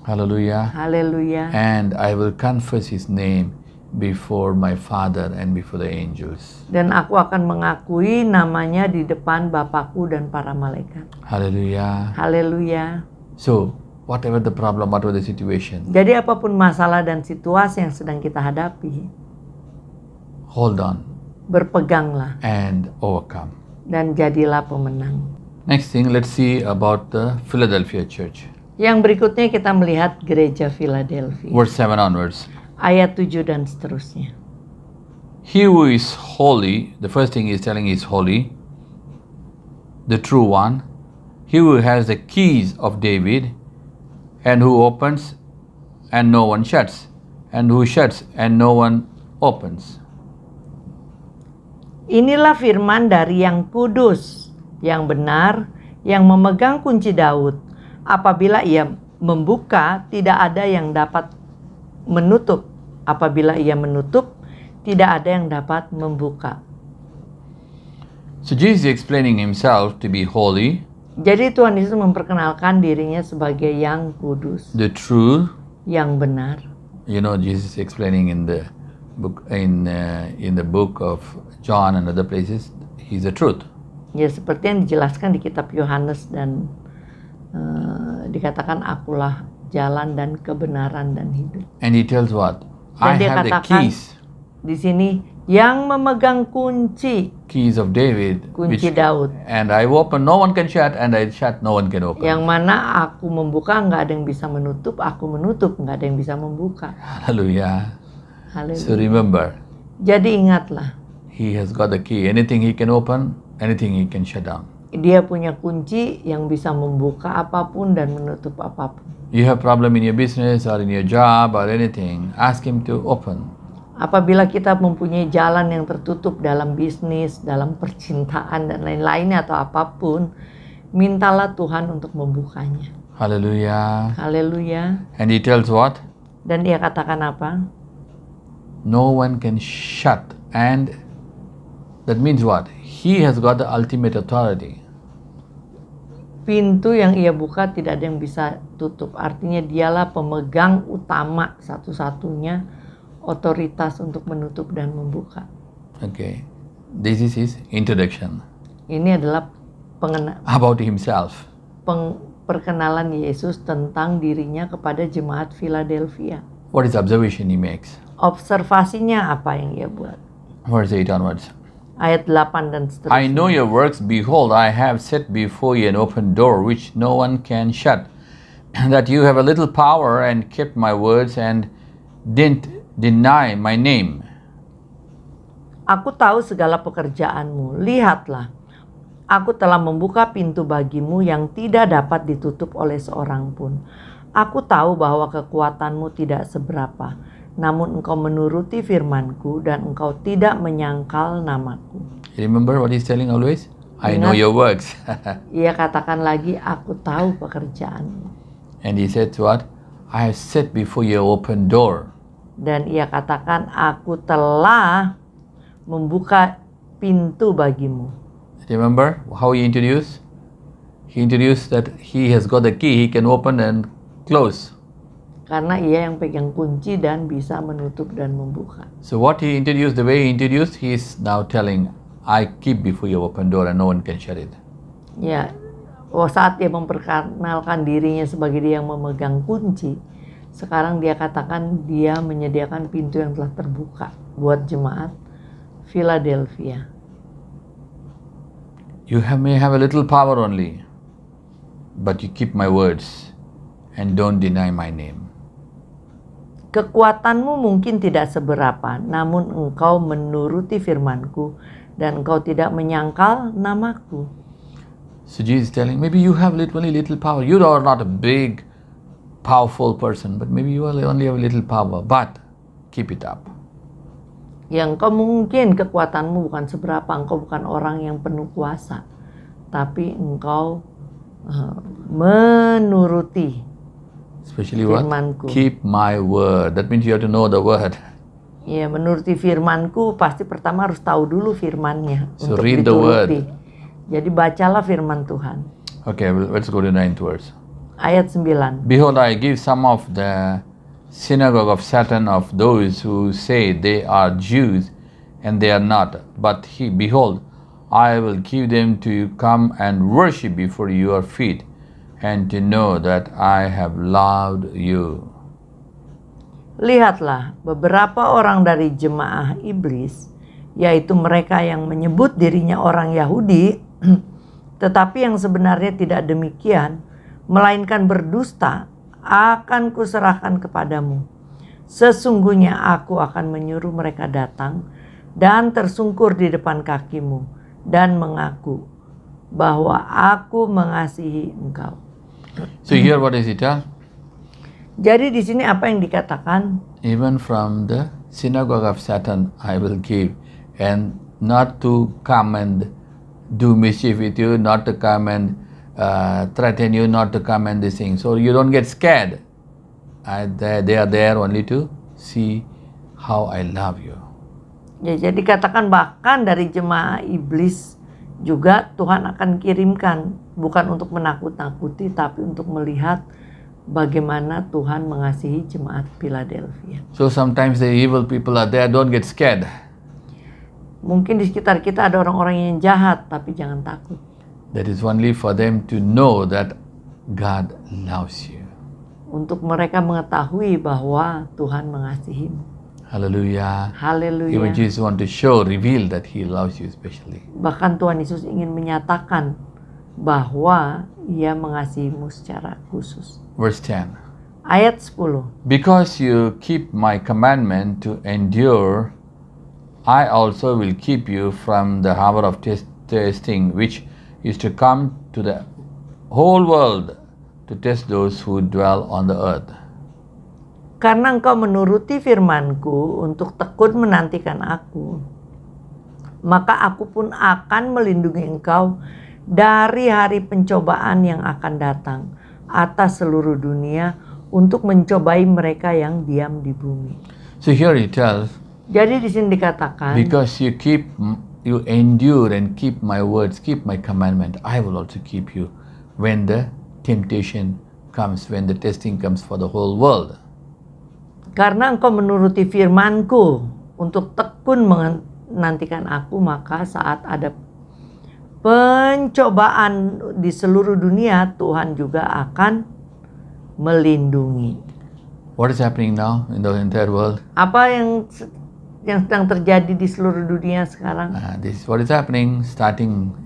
[SPEAKER 4] Hallelujah.
[SPEAKER 1] Haleluya.
[SPEAKER 4] And I will confess his name before my Father and before the angels.
[SPEAKER 1] Dan aku akan mengakui namanya di depan Bapakku dan para malaikat.
[SPEAKER 4] Hallelujah.
[SPEAKER 1] Haleluya.
[SPEAKER 4] So, whatever the problem, whatever the situation,
[SPEAKER 1] Jadi apapun masalah dan situasi yang sedang kita hadapi,
[SPEAKER 4] hold on
[SPEAKER 1] berpeganglah
[SPEAKER 4] and overcome.
[SPEAKER 1] dan jadilah pemenang.
[SPEAKER 4] Next thing, let's see about the Philadelphia church.
[SPEAKER 1] Yang berikutnya kita melihat gereja Philadelphia.
[SPEAKER 4] Verse 7 onwards.
[SPEAKER 1] Ayat 7 dan seterusnya.
[SPEAKER 4] He who is holy, the first thing he's telling is holy, the true one, he who has the keys of David, and who opens and no one shuts, and who shuts and no one opens.
[SPEAKER 1] Inilah firman dari yang kudus, yang benar, yang memegang kunci Daud. Apabila ia membuka, tidak ada yang dapat menutup. Apabila ia menutup, tidak ada yang dapat membuka.
[SPEAKER 4] So Jesus is explaining himself to be holy,
[SPEAKER 1] Jadi Tuhan Yesus memperkenalkan dirinya sebagai yang kudus,
[SPEAKER 4] the true.
[SPEAKER 1] yang benar.
[SPEAKER 4] You know, Jesus is explaining in the book in the book of John and other places, he's the truth.
[SPEAKER 1] Ya seperti yang dijelaskan di kitab Yohanes dan dikatakan akulah jalan dan kebenaran dan hidup.
[SPEAKER 4] And he tells what?
[SPEAKER 1] Dan
[SPEAKER 4] I
[SPEAKER 1] dia
[SPEAKER 4] have the
[SPEAKER 1] katakan
[SPEAKER 4] keys
[SPEAKER 1] di sini yang memegang kunci
[SPEAKER 4] of David,
[SPEAKER 1] kunci Daud,
[SPEAKER 4] and I open, no one can shut, and I shut, no one can open.
[SPEAKER 1] yang mana aku membuka nggak ada yang bisa menutup, aku menutup nggak ada yang bisa membuka.
[SPEAKER 4] Hallelujah. So
[SPEAKER 1] Haleluya.
[SPEAKER 4] remember,
[SPEAKER 1] Jadi ingatlah,
[SPEAKER 4] he has got the key. Anything he can open, anything he can shut down.
[SPEAKER 1] dia punya kunci yang bisa membuka apapun dan menutup apapun.
[SPEAKER 4] You have problem in your business or in your job or anything, ask him to open.
[SPEAKER 1] Apabila kita mempunyai jalan yang tertutup dalam bisnis, dalam percintaan dan lain-lainnya atau apapun, mintalah Tuhan untuk membukanya.
[SPEAKER 4] Hallelujah.
[SPEAKER 1] Haleluya.
[SPEAKER 4] And he tells what?
[SPEAKER 1] Dan ia katakan apa?
[SPEAKER 4] No one can shut. And that means what? He has got the ultimate authority.
[SPEAKER 1] Pintu yang ia buka tidak ada yang bisa tutup. Artinya dialah pemegang utama satu-satunya otoritas untuk menutup dan membuka.
[SPEAKER 4] Okay. This is his introduction
[SPEAKER 1] Ini adalah
[SPEAKER 4] about himself.
[SPEAKER 1] perkenalan Yesus tentang dirinya kepada jemaat Philadelphia.
[SPEAKER 4] What is observation he makes?
[SPEAKER 1] Observasinya apa yang ia buat?
[SPEAKER 4] Verse 8 onwards.
[SPEAKER 1] Ayat 8 dan
[SPEAKER 4] I
[SPEAKER 1] seterusnya.
[SPEAKER 4] know your works. Behold, I have set before you an open door which no one can shut. That you have a little power and kept my words and didn't deny my name.
[SPEAKER 1] Aku tahu segala pekerjaanmu. Lihatlah, aku telah membuka pintu bagimu yang tidak dapat ditutup oleh seorang pun. Aku tahu bahwa kekuatanmu tidak seberapa, namun engkau menuruti firmanku dan engkau tidak menyangkal namaku.
[SPEAKER 4] Remember what he's telling always? I know
[SPEAKER 1] Ingat.
[SPEAKER 4] your works.
[SPEAKER 1] Ia katakan lagi, aku tahu pekerjaanmu.
[SPEAKER 4] And he said what? I have set before you an open door.
[SPEAKER 1] Dan ia katakan, aku telah membuka pintu bagimu.
[SPEAKER 4] Remember how he introduced? He introduced that he has got the key, he can open and close.
[SPEAKER 1] Karena ia yang pegang kunci dan bisa menutup dan membuka.
[SPEAKER 4] So what he introduced, the way he introduced, he is now telling, I keep before you open door and no one can shut it.
[SPEAKER 1] Ya, saat dia memperkenalkan dirinya sebagai dia yang memegang kunci, sekarang dia katakan dia menyediakan pintu yang telah terbuka buat jemaat Philadelphia.
[SPEAKER 4] You may have a little power only, but you keep my words and don't deny my name.
[SPEAKER 1] Kekuatanmu mungkin tidak seberapa, namun engkau menuruti firman-Ku dan engkau tidak menyangkal namaku.
[SPEAKER 4] So Jesus is telling, maybe you have only little power. You are not a big, powerful person, but maybe you only have a little power, but keep it up.
[SPEAKER 1] Yang engkau mungkin kekuatanmu bukan seberapa, engkau bukan orang yang penuh kuasa, tapi engkau menuruti
[SPEAKER 4] Especially what?
[SPEAKER 1] firman-Ku.
[SPEAKER 4] Keep my word. That means you have to know the word.
[SPEAKER 1] Ya, menuruti firman-Ku pasti pertama harus tahu dulu firman-Nya
[SPEAKER 4] So
[SPEAKER 1] untuk
[SPEAKER 4] read the
[SPEAKER 1] dituruti.
[SPEAKER 4] word.
[SPEAKER 1] Jadi bacalah firman Tuhan.
[SPEAKER 4] Okay, let's go to 9th verse.
[SPEAKER 1] Ayat 9.
[SPEAKER 4] Behold, I give some of the synagogue of Satan of those who say they are Jews, and they are not. But behold, I will give them to come and worship before your feet, and to know that I have loved you.
[SPEAKER 1] Lihatlah, beberapa orang dari jemaah iblis, yaitu mereka yang menyebut dirinya orang Yahudi, tetapi yang sebenarnya tidak demikian, melainkan berdusta, akan kuserahkan kepadamu. Sesungguhnya aku akan menyuruh mereka datang dan tersungkur di depan kakimu dan mengaku bahwa aku mengasihi engkau.
[SPEAKER 4] So here what does he tell?
[SPEAKER 1] Jadi di sini apa yang dikatakan?
[SPEAKER 4] Even from the synagogue of Satan I will give, and not to come and do mischief with you, not to come and threaten you, not to come and this thing. So you don't get scared. They are there only to see how I love you.
[SPEAKER 1] Ya, jadi katakan bahkan dari jemaah iblis juga Tuhan akan kirimkan, bukan untuk menakut-nakuti, tapi untuk melihat bagaimana Tuhan mengasihi jemaat Philadelphia.
[SPEAKER 4] So sometimes the evil people are there, don't get scared.
[SPEAKER 1] Mungkin di sekitar kita ada orang-orang yang jahat, tapi jangan takut.
[SPEAKER 4] That is only for them to know that God loves you.
[SPEAKER 1] Untuk mereka mengetahui bahwa Tuhan mengasihimu.
[SPEAKER 4] Hallelujah.
[SPEAKER 1] Haleluya.
[SPEAKER 4] Even Jesus want to reveal that He loves you especially.
[SPEAKER 1] Bahkan Tuhan Yesus ingin menyatakan bahwa Ia mengasihimu secara khusus.
[SPEAKER 4] Verse 10.
[SPEAKER 1] Ayat 10.
[SPEAKER 4] Because you keep my commandment to endure, I also will keep you from the hour of testing, which is to come to the whole world to test those who dwell on the earth.
[SPEAKER 1] Karena engkau menuruti firman-Ku untuk tekun menantikan aku, maka aku pun akan melindungi engkau dari hari pencobaan yang akan datang atas seluruh dunia untuk mencobai mereka yang diam di bumi.
[SPEAKER 4] So here he tells,
[SPEAKER 1] Jadi di sini dikatakan,
[SPEAKER 4] because you endure and keep my words, keep my commandment, I will also keep you when the temptation comes, when the testing comes for the whole world.
[SPEAKER 1] karena engkau menuruti firman-Ku untuk tekun menantikan aku, maka saat ada pencobaan di seluruh dunia, Tuhan juga akan melindungi.
[SPEAKER 4] What is happening now in the entire world?
[SPEAKER 1] Apa yang sedang terjadi di seluruh dunia sekarang?
[SPEAKER 4] This is what is happening,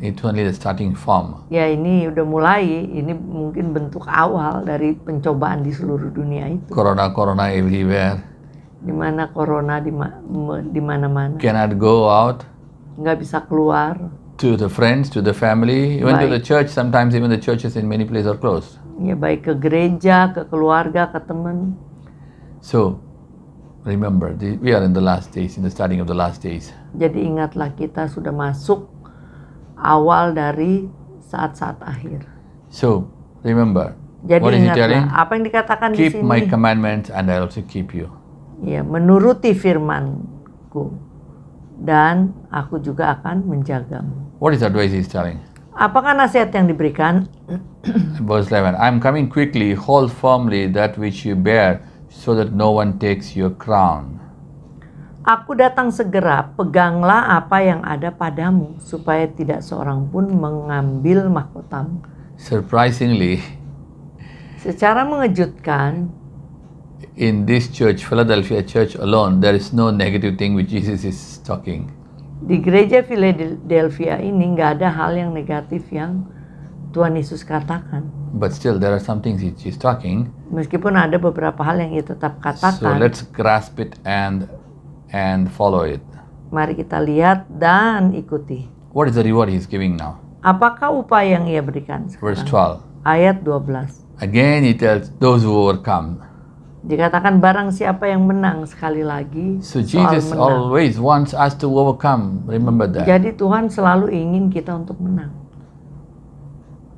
[SPEAKER 4] it's only the starting form.
[SPEAKER 1] Ya, ini udah mulai, ini mungkin bentuk awal dari pencobaan di seluruh dunia itu.
[SPEAKER 4] Corona everywhere.
[SPEAKER 1] Di mana corona di mana-mana.
[SPEAKER 4] Cannot go out.
[SPEAKER 1] Nggak bisa keluar.
[SPEAKER 4] To the friends, to the family, even to
[SPEAKER 1] Baik.
[SPEAKER 4] the church. Sometimes even the churches in many places are closed.
[SPEAKER 1] Ya, baik ke gereja, ke keluarga, ke teman.
[SPEAKER 4] So, remember, we are in the last days, in the starting of the last days.
[SPEAKER 1] Jadi ingatlah, kita sudah masuk awal dari saat-saat akhir.
[SPEAKER 4] So, remember,
[SPEAKER 1] Jadi
[SPEAKER 4] what is he telling?
[SPEAKER 1] ingatlah, apa yang dikatakan di
[SPEAKER 4] Keep
[SPEAKER 1] sini?
[SPEAKER 4] my commandments and I also keep you.
[SPEAKER 1] Ya, menuruti firman-Ku dan aku juga akan menjagamu.
[SPEAKER 4] What is the advice he's telling?
[SPEAKER 1] Apakah nasihat yang diberikan?
[SPEAKER 4] Verse 11, I am coming quickly, hold firmly that which you bear, so that no one takes your crown.
[SPEAKER 1] Aku datang segera, peganglah apa yang ada padamu, supaya tidak seorang pun mengambil mahkotamu.
[SPEAKER 4] Surprisingly,
[SPEAKER 1] Secara mengejutkan,
[SPEAKER 4] in this church, Philadelphia church alone, there is no negative thing which Jesus is talking.
[SPEAKER 1] Di gereja Philadelphia ini nggak ada hal yang negatif yang Tuhan Yesus katakan.
[SPEAKER 4] But still, there are some things he's talking.
[SPEAKER 1] Meskipun ada beberapa hal yang ia tetap
[SPEAKER 4] So
[SPEAKER 1] katakan.
[SPEAKER 4] let's grasp it and follow it.
[SPEAKER 1] Mari kita lihat dan ikuti.
[SPEAKER 4] What is the reward he's giving now?
[SPEAKER 1] Apakah upaya yang ia berikan
[SPEAKER 4] Verse
[SPEAKER 1] sekarang?
[SPEAKER 4] 12.
[SPEAKER 1] Ayat 12.
[SPEAKER 4] Again he tells those who overcome.
[SPEAKER 1] Dikatakan barang siapa yang menang, sekali lagi
[SPEAKER 4] So
[SPEAKER 1] soal
[SPEAKER 4] Jesus
[SPEAKER 1] menang.
[SPEAKER 4] always wants us to overcome. Remember that.
[SPEAKER 1] Jadi Tuhan selalu ingin kita untuk menang.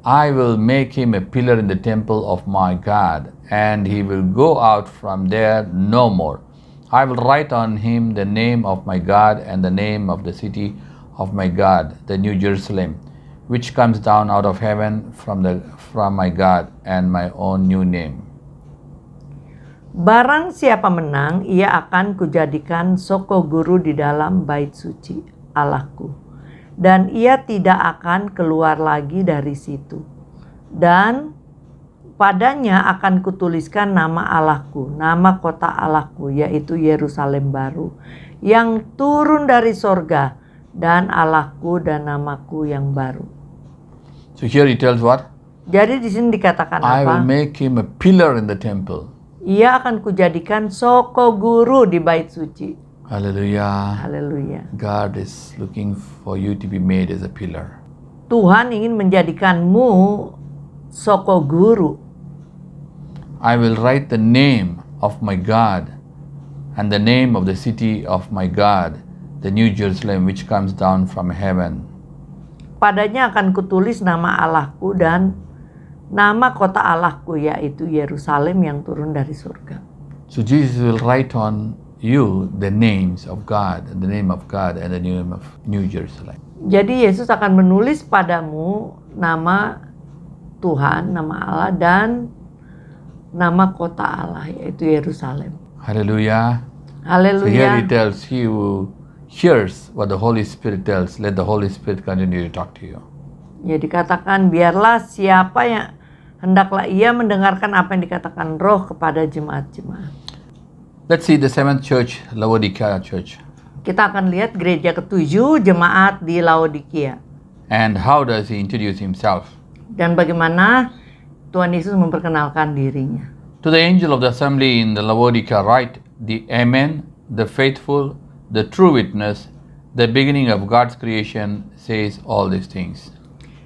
[SPEAKER 4] I will make him a pillar in the temple of my God, and he will go out from there no more. I will write on him the name of my God and the name of the city of my God, the New Jerusalem, which comes down out of heaven from my God, and my own new name.
[SPEAKER 1] Barang siapa menang, ia akan kujadikan soko guru di dalam bait suci Allahku. Dan ia tidak akan keluar lagi dari situ. Dan padanya akan kutuliskan nama Allahku, nama kota Allahku, yaitu Yerusalem baru, yang turun dari sorga, dan Allahku dan namaku yang baru.
[SPEAKER 4] So here he tells what?
[SPEAKER 1] Jadi di sini dikatakan
[SPEAKER 4] I will
[SPEAKER 1] apa?
[SPEAKER 4] make him a pillar in the temple.
[SPEAKER 1] Ia akan kujadikan soko guru di bait suci.
[SPEAKER 4] Hallelujah.
[SPEAKER 1] Haleluya.
[SPEAKER 4] God is looking for you to be made as a pillar.
[SPEAKER 1] Tuhan ingin menjadikanmu soko guru.
[SPEAKER 4] I will write the name of my God and the name of the city of my God, the New Jerusalem which comes down from heaven.
[SPEAKER 1] Padanya akan kutulis nama Allahku dan nama kota Allahku, yaitu Yerusalem yang turun dari surga.
[SPEAKER 4] So Jesus will write on you the names of God, the name of God and the name of New Jerusalem.
[SPEAKER 1] Jadi Yesus akan menulis padamu nama Tuhan, nama Allah, dan nama kota Allah, yaitu Yerusalem.
[SPEAKER 4] Hallelujah. So here he
[SPEAKER 1] Haleluya.
[SPEAKER 4] tells he who hears what the Holy Spirit tells, let the Holy Spirit continue to talk to you.
[SPEAKER 1] Ya dikatakan biarlah siapa yang hendaklah ia mendengarkan apa yang dikatakan Roh kepada jemaat-jemaat.
[SPEAKER 4] Let's see the seventh church, Laodicea church.
[SPEAKER 1] Kita akan lihat gereja ketujuh jemaat di Laodikia.
[SPEAKER 4] And how does he introduce himself?
[SPEAKER 1] Dan bagaimana Tuhan Yesus memperkenalkan dirinya.
[SPEAKER 4] To the angel of the assembly in the Laodicea write, the Amen, the faithful, the true witness, the beginning of God's creation says all these things.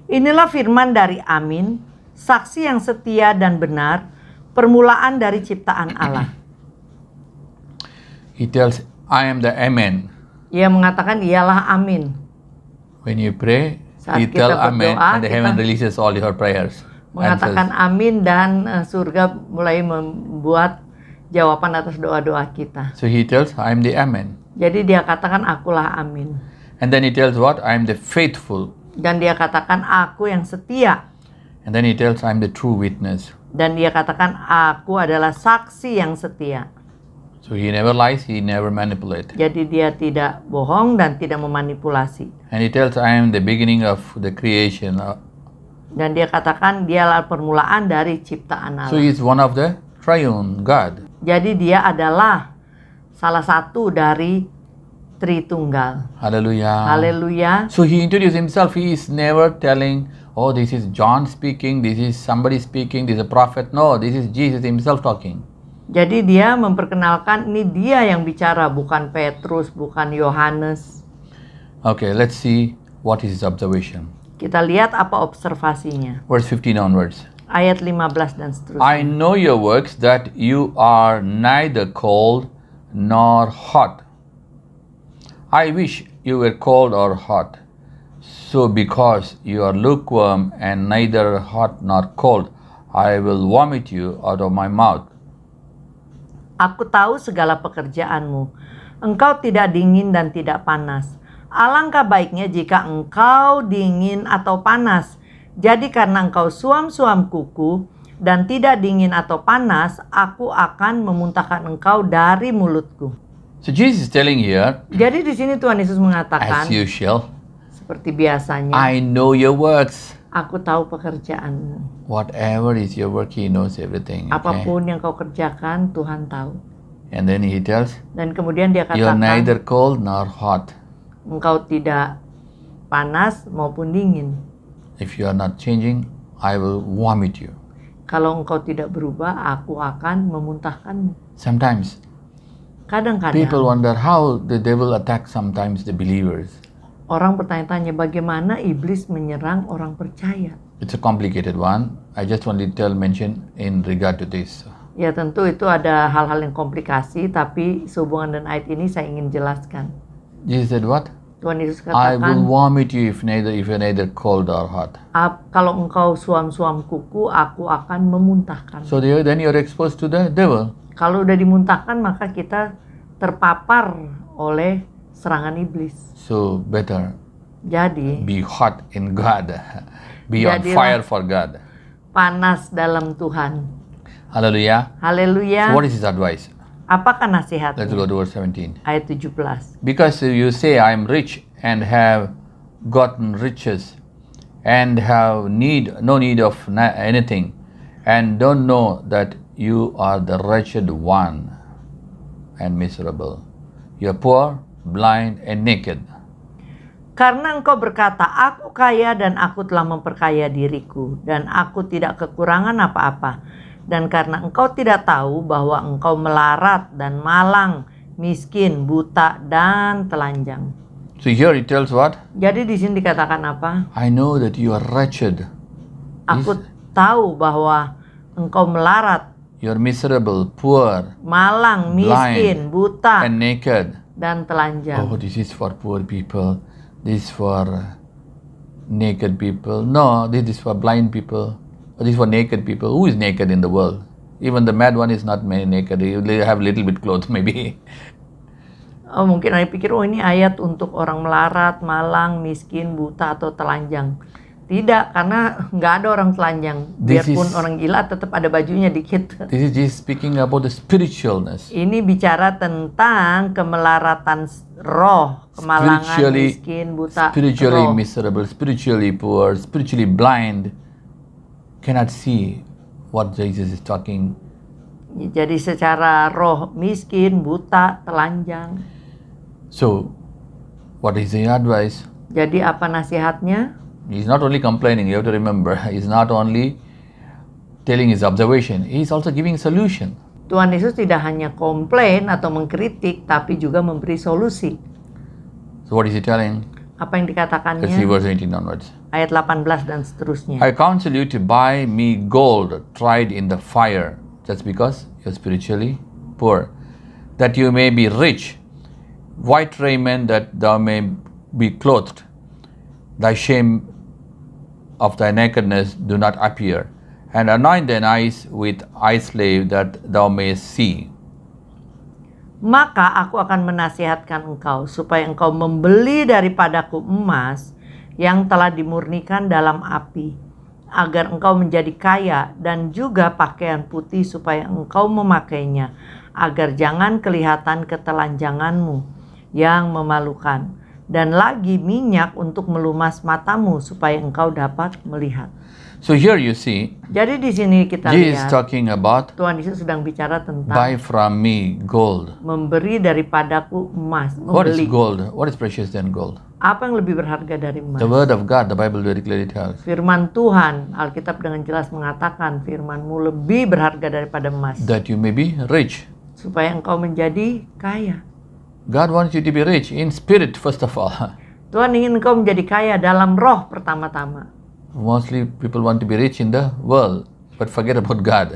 [SPEAKER 1] Inilah firman dari Amin, saksi yang setia dan benar, permulaan dari ciptaan Allah.
[SPEAKER 4] He tells, I am the Amen.
[SPEAKER 1] Ia mengatakan ialah Amin.
[SPEAKER 4] When you pray,
[SPEAKER 1] Saat
[SPEAKER 4] you
[SPEAKER 1] kita
[SPEAKER 4] tell Amen
[SPEAKER 1] berdoa,
[SPEAKER 4] and the heaven
[SPEAKER 1] kita
[SPEAKER 4] releases all your prayers.
[SPEAKER 1] Mengatakan
[SPEAKER 4] Answers.
[SPEAKER 1] amin dan surga mulai membuat jawaban atas doa-doa kita.
[SPEAKER 4] So he tells, I am the Amen.
[SPEAKER 1] Jadi dia katakan akulah Amin.
[SPEAKER 4] And then he tells what? I am the faithful.
[SPEAKER 1] Dan dia katakan aku yang setia.
[SPEAKER 4] And then he tells, I am the true witness.
[SPEAKER 1] Dan dia katakan aku adalah saksi yang setia.
[SPEAKER 4] So he never lies, he never manipulates.
[SPEAKER 1] Jadi dia tidak bohong dan tidak memanipulasi.
[SPEAKER 4] And he tells, I am the beginning of the creation.
[SPEAKER 1] Dan dia katakan dialah permulaan dari ciptaan
[SPEAKER 4] So
[SPEAKER 1] Allah.
[SPEAKER 4] he is one of the triune God.
[SPEAKER 1] Jadi dia adalah salah satu dari Tritunggal.
[SPEAKER 4] Hallelujah.
[SPEAKER 1] Haleluya.
[SPEAKER 4] So he introduced himself. He is never telling, oh, this is John speaking, this is somebody speaking, this is a prophet. No, this is Jesus himself talking.
[SPEAKER 1] Jadi dia memperkenalkan ini dia yang bicara, bukan Petrus, bukan Yohanes.
[SPEAKER 4] Okay, let's see what is his observation.
[SPEAKER 1] Kita lihat apa observasinya.
[SPEAKER 4] Verse 15 onwards.
[SPEAKER 1] Ayat 15 dan seterusnya.
[SPEAKER 4] I know your works, that you are neither cold nor hot. I wish you were cold or hot. So because you are lukewarm and neither hot nor cold, I will vomit you out of my mouth.
[SPEAKER 1] Aku tahu segala pekerjaanmu. Engkau tidak dingin dan tidak panas. Alangkah baiknya jika engkau dingin atau panas. Jadi karena engkau suam-suam kuku dan tidak dingin atau panas, aku akan memuntahkan engkau dari mulutku.
[SPEAKER 4] So Jesus is telling here,
[SPEAKER 1] Jadi di sini Tuhan Yesus mengatakan
[SPEAKER 4] as usual,
[SPEAKER 1] seperti biasanya,
[SPEAKER 4] I know your works.
[SPEAKER 1] aku tahu pekerjaanmu.
[SPEAKER 4] Whatever is your work, He knows everything. Okay?
[SPEAKER 1] Apapun yang kau kerjakan, Tuhan tahu.
[SPEAKER 4] And then He tells,
[SPEAKER 1] Dan kemudian dia
[SPEAKER 4] you are
[SPEAKER 1] katakan,
[SPEAKER 4] neither cold nor hot.
[SPEAKER 1] engkau tidak panas maupun dingin.
[SPEAKER 4] If you are not changing, I will vomit you.
[SPEAKER 1] Kalau engkau tidak berubah, aku akan memuntahkanmu.
[SPEAKER 4] Sometimes
[SPEAKER 1] Kadang-kadang
[SPEAKER 4] people wonder how the devil attacks sometimes the believers.
[SPEAKER 1] orang bertanya-tanya bagaimana iblis menyerang orang percaya.
[SPEAKER 4] It's a complicated one. I just want to mention in regard to this.
[SPEAKER 1] Ya tentu itu ada hal-hal yang komplikasi, tapi sehubungan dengan ayat ini saya ingin jelaskan.
[SPEAKER 4] Jesus said what?
[SPEAKER 1] Tuhan Yesus
[SPEAKER 4] I will
[SPEAKER 1] katakan,
[SPEAKER 4] vomit you if you're neither cold or hot.
[SPEAKER 1] kalau engkau suam-suam kuku, aku akan memuntahkan.
[SPEAKER 4] So then you're exposed to the devil.
[SPEAKER 1] Kalau udah dimuntahkan, maka kita terpapar oleh serangan iblis.
[SPEAKER 4] So better
[SPEAKER 1] Jadi,
[SPEAKER 4] be hot in God. Be on
[SPEAKER 1] Jadilah
[SPEAKER 4] fire for God.
[SPEAKER 1] panas dalam Tuhan.
[SPEAKER 4] Hallelujah.
[SPEAKER 1] Haleluya.
[SPEAKER 4] So what is his advice?
[SPEAKER 1] Apakah
[SPEAKER 4] Let's
[SPEAKER 1] nasihatnya?
[SPEAKER 4] go to verse 17.
[SPEAKER 1] Ayat 17.
[SPEAKER 4] Because you say, I am rich and have gotten riches and have no need of anything, and don't know that you are the wretched one and miserable. You are poor, blind, and naked.
[SPEAKER 1] Karena engkau berkata, aku kaya dan aku telah memperkaya diriku, dan aku tidak kekurangan apa-apa. Dan karena engkau tidak tahu bahwa engkau melarat dan malang, miskin, buta, dan telanjang.
[SPEAKER 4] So here he tells what?
[SPEAKER 1] Jadi di sini dikatakan apa?
[SPEAKER 4] I know that you are wretched.
[SPEAKER 1] Aku tahu bahwa engkau melarat,
[SPEAKER 4] You are miserable, poor,
[SPEAKER 1] malang, miskin, buta,
[SPEAKER 4] and naked.
[SPEAKER 1] dan telanjang.
[SPEAKER 4] Oh, this is for poor people. This is for naked people. No, this is for blind people. This is for naked people. Who is naked in the world? Even the mad one is not naked. He will have little bit clothes maybe.
[SPEAKER 1] Oh, mungkin Anda pikir, oh ini ayat untuk orang melarat, malang, miskin, buta, atau telanjang. Tidak, karena nggak ada orang telanjang. Biarpun orang gila tetap ada bajunya dikit.
[SPEAKER 4] This is Jesus speaking about the spiritualness.
[SPEAKER 1] Ini bicara tentang kemelaratan roh, kemalangan, miskin, buta,
[SPEAKER 4] spiritually
[SPEAKER 1] roh.
[SPEAKER 4] miserable, spiritually poor, spiritually blind, cannot see what Jesus is talking.
[SPEAKER 1] Jadi secara roh miskin, buta, telanjang.
[SPEAKER 4] So, what is the advice?
[SPEAKER 1] Jadi apa nasihatnya?
[SPEAKER 4] He's not only complaining, you have to remember. He's not only telling his observation, he's also giving solution.
[SPEAKER 1] Tuhan Yesus tidak hanya komplain atau mengkritik, tapi juga memberi solusi.
[SPEAKER 4] So what is he telling?
[SPEAKER 1] Apa yang dikatakannya?
[SPEAKER 4] Let's see verse 18 onwards.
[SPEAKER 1] Ayat 18 dan seterusnya.
[SPEAKER 4] I counsel you to buy me gold tried in the fire, just because you're spiritually poor, that you may be rich, white raiment that thou may be clothed, thy shame of thy nakedness do not appear, and anoint thine eyes with eye salve that thou mayest see.
[SPEAKER 1] Maka aku akan menasihatkan engkau supaya engkau membeli daripadaku emas yang telah dimurnikan dalam api, agar engkau menjadi kaya, dan juga pakaian putih supaya engkau memakainya, agar jangan kelihatan ketelanjanganmu yang memalukan, dan lagi minyak untuk melumas matamu supaya engkau dapat melihat.
[SPEAKER 4] So here you see,
[SPEAKER 1] Jadi di sini kita
[SPEAKER 4] Jesus is
[SPEAKER 1] lihat
[SPEAKER 4] talking about
[SPEAKER 1] Tuhan Yesus sedang bicara tentang
[SPEAKER 4] buy from me gold.
[SPEAKER 1] memberi daripadaku emas,
[SPEAKER 4] What is
[SPEAKER 1] membeli.
[SPEAKER 4] gold? What is precious than gold?
[SPEAKER 1] Apa yang lebih berharga dari emas?
[SPEAKER 4] The word of God, the Bible very clearly tells.
[SPEAKER 1] Firman Tuhan, Alkitab dengan jelas mengatakan firman-Mu lebih berharga daripada emas,
[SPEAKER 4] That you may be rich.
[SPEAKER 1] supaya engkau menjadi kaya.
[SPEAKER 4] God wants you to be rich in spirit first of all.
[SPEAKER 1] Tuhan ingin engkau menjadi kaya dalam roh pertama-tama.
[SPEAKER 4] Mostly people want to be rich in the world, but forget about God.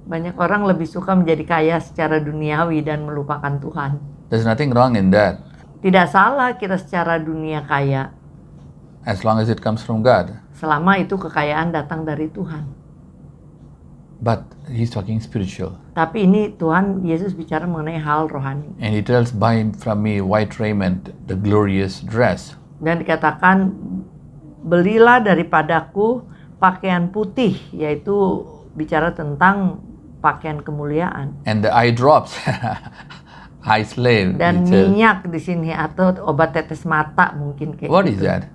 [SPEAKER 1] Banyak orang lebih suka menjadi kaya secara duniawi dan melupakan Tuhan.
[SPEAKER 4] There's nothing wrong in that,
[SPEAKER 1] Tidak salah kita secara dunia kaya,
[SPEAKER 4] as long as it comes from God.
[SPEAKER 1] selama itu kekayaan datang dari Tuhan.
[SPEAKER 4] But he's talking spiritual.
[SPEAKER 1] Tapi ini Tuhan Yesus bicara mengenai hal rohani.
[SPEAKER 4] And he tells, buy from me white raiment, the glorious dress.
[SPEAKER 1] Dan dikatakan, belilah daripadaku pakaian putih, yaitu bicara tentang pakaian kemuliaan.
[SPEAKER 4] And the eye drops, eye slave.
[SPEAKER 1] Dan
[SPEAKER 4] he tells.
[SPEAKER 1] minyak di sini, atau obat tetes mata mungkin kayak
[SPEAKER 4] What
[SPEAKER 1] gitu.
[SPEAKER 4] is that?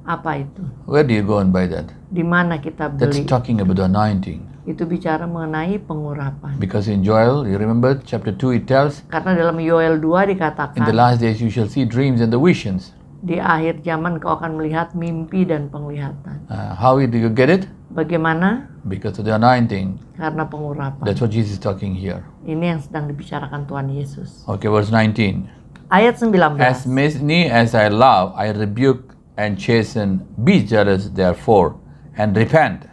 [SPEAKER 1] Apa itu?
[SPEAKER 4] Where do you go and buy that?
[SPEAKER 1] Di mana kita
[SPEAKER 4] That's
[SPEAKER 1] beli?
[SPEAKER 4] talking about the anointing.
[SPEAKER 1] Itu bicara mengenai pengurapan.
[SPEAKER 4] Because in Joel, you remember chapter 2, it tells,
[SPEAKER 1] Karena dalam Yoel 2 dikatakan,
[SPEAKER 4] in the last days you shall see dreams and the visions.
[SPEAKER 1] Di akhir zaman kau akan melihat mimpi dan penglihatan.
[SPEAKER 4] How do you get it?
[SPEAKER 1] Bagaimana?
[SPEAKER 4] Because of the anointing.
[SPEAKER 1] Karena pengurapan.
[SPEAKER 4] That's what Jesus is talking here.
[SPEAKER 1] Ini yang sedang dibicarakan Tuhan Yesus.
[SPEAKER 4] Okay, verse 19.
[SPEAKER 1] Ayat 19.
[SPEAKER 4] As many as I love, I rebuke and chasten. Be jealous, therefore, and repent.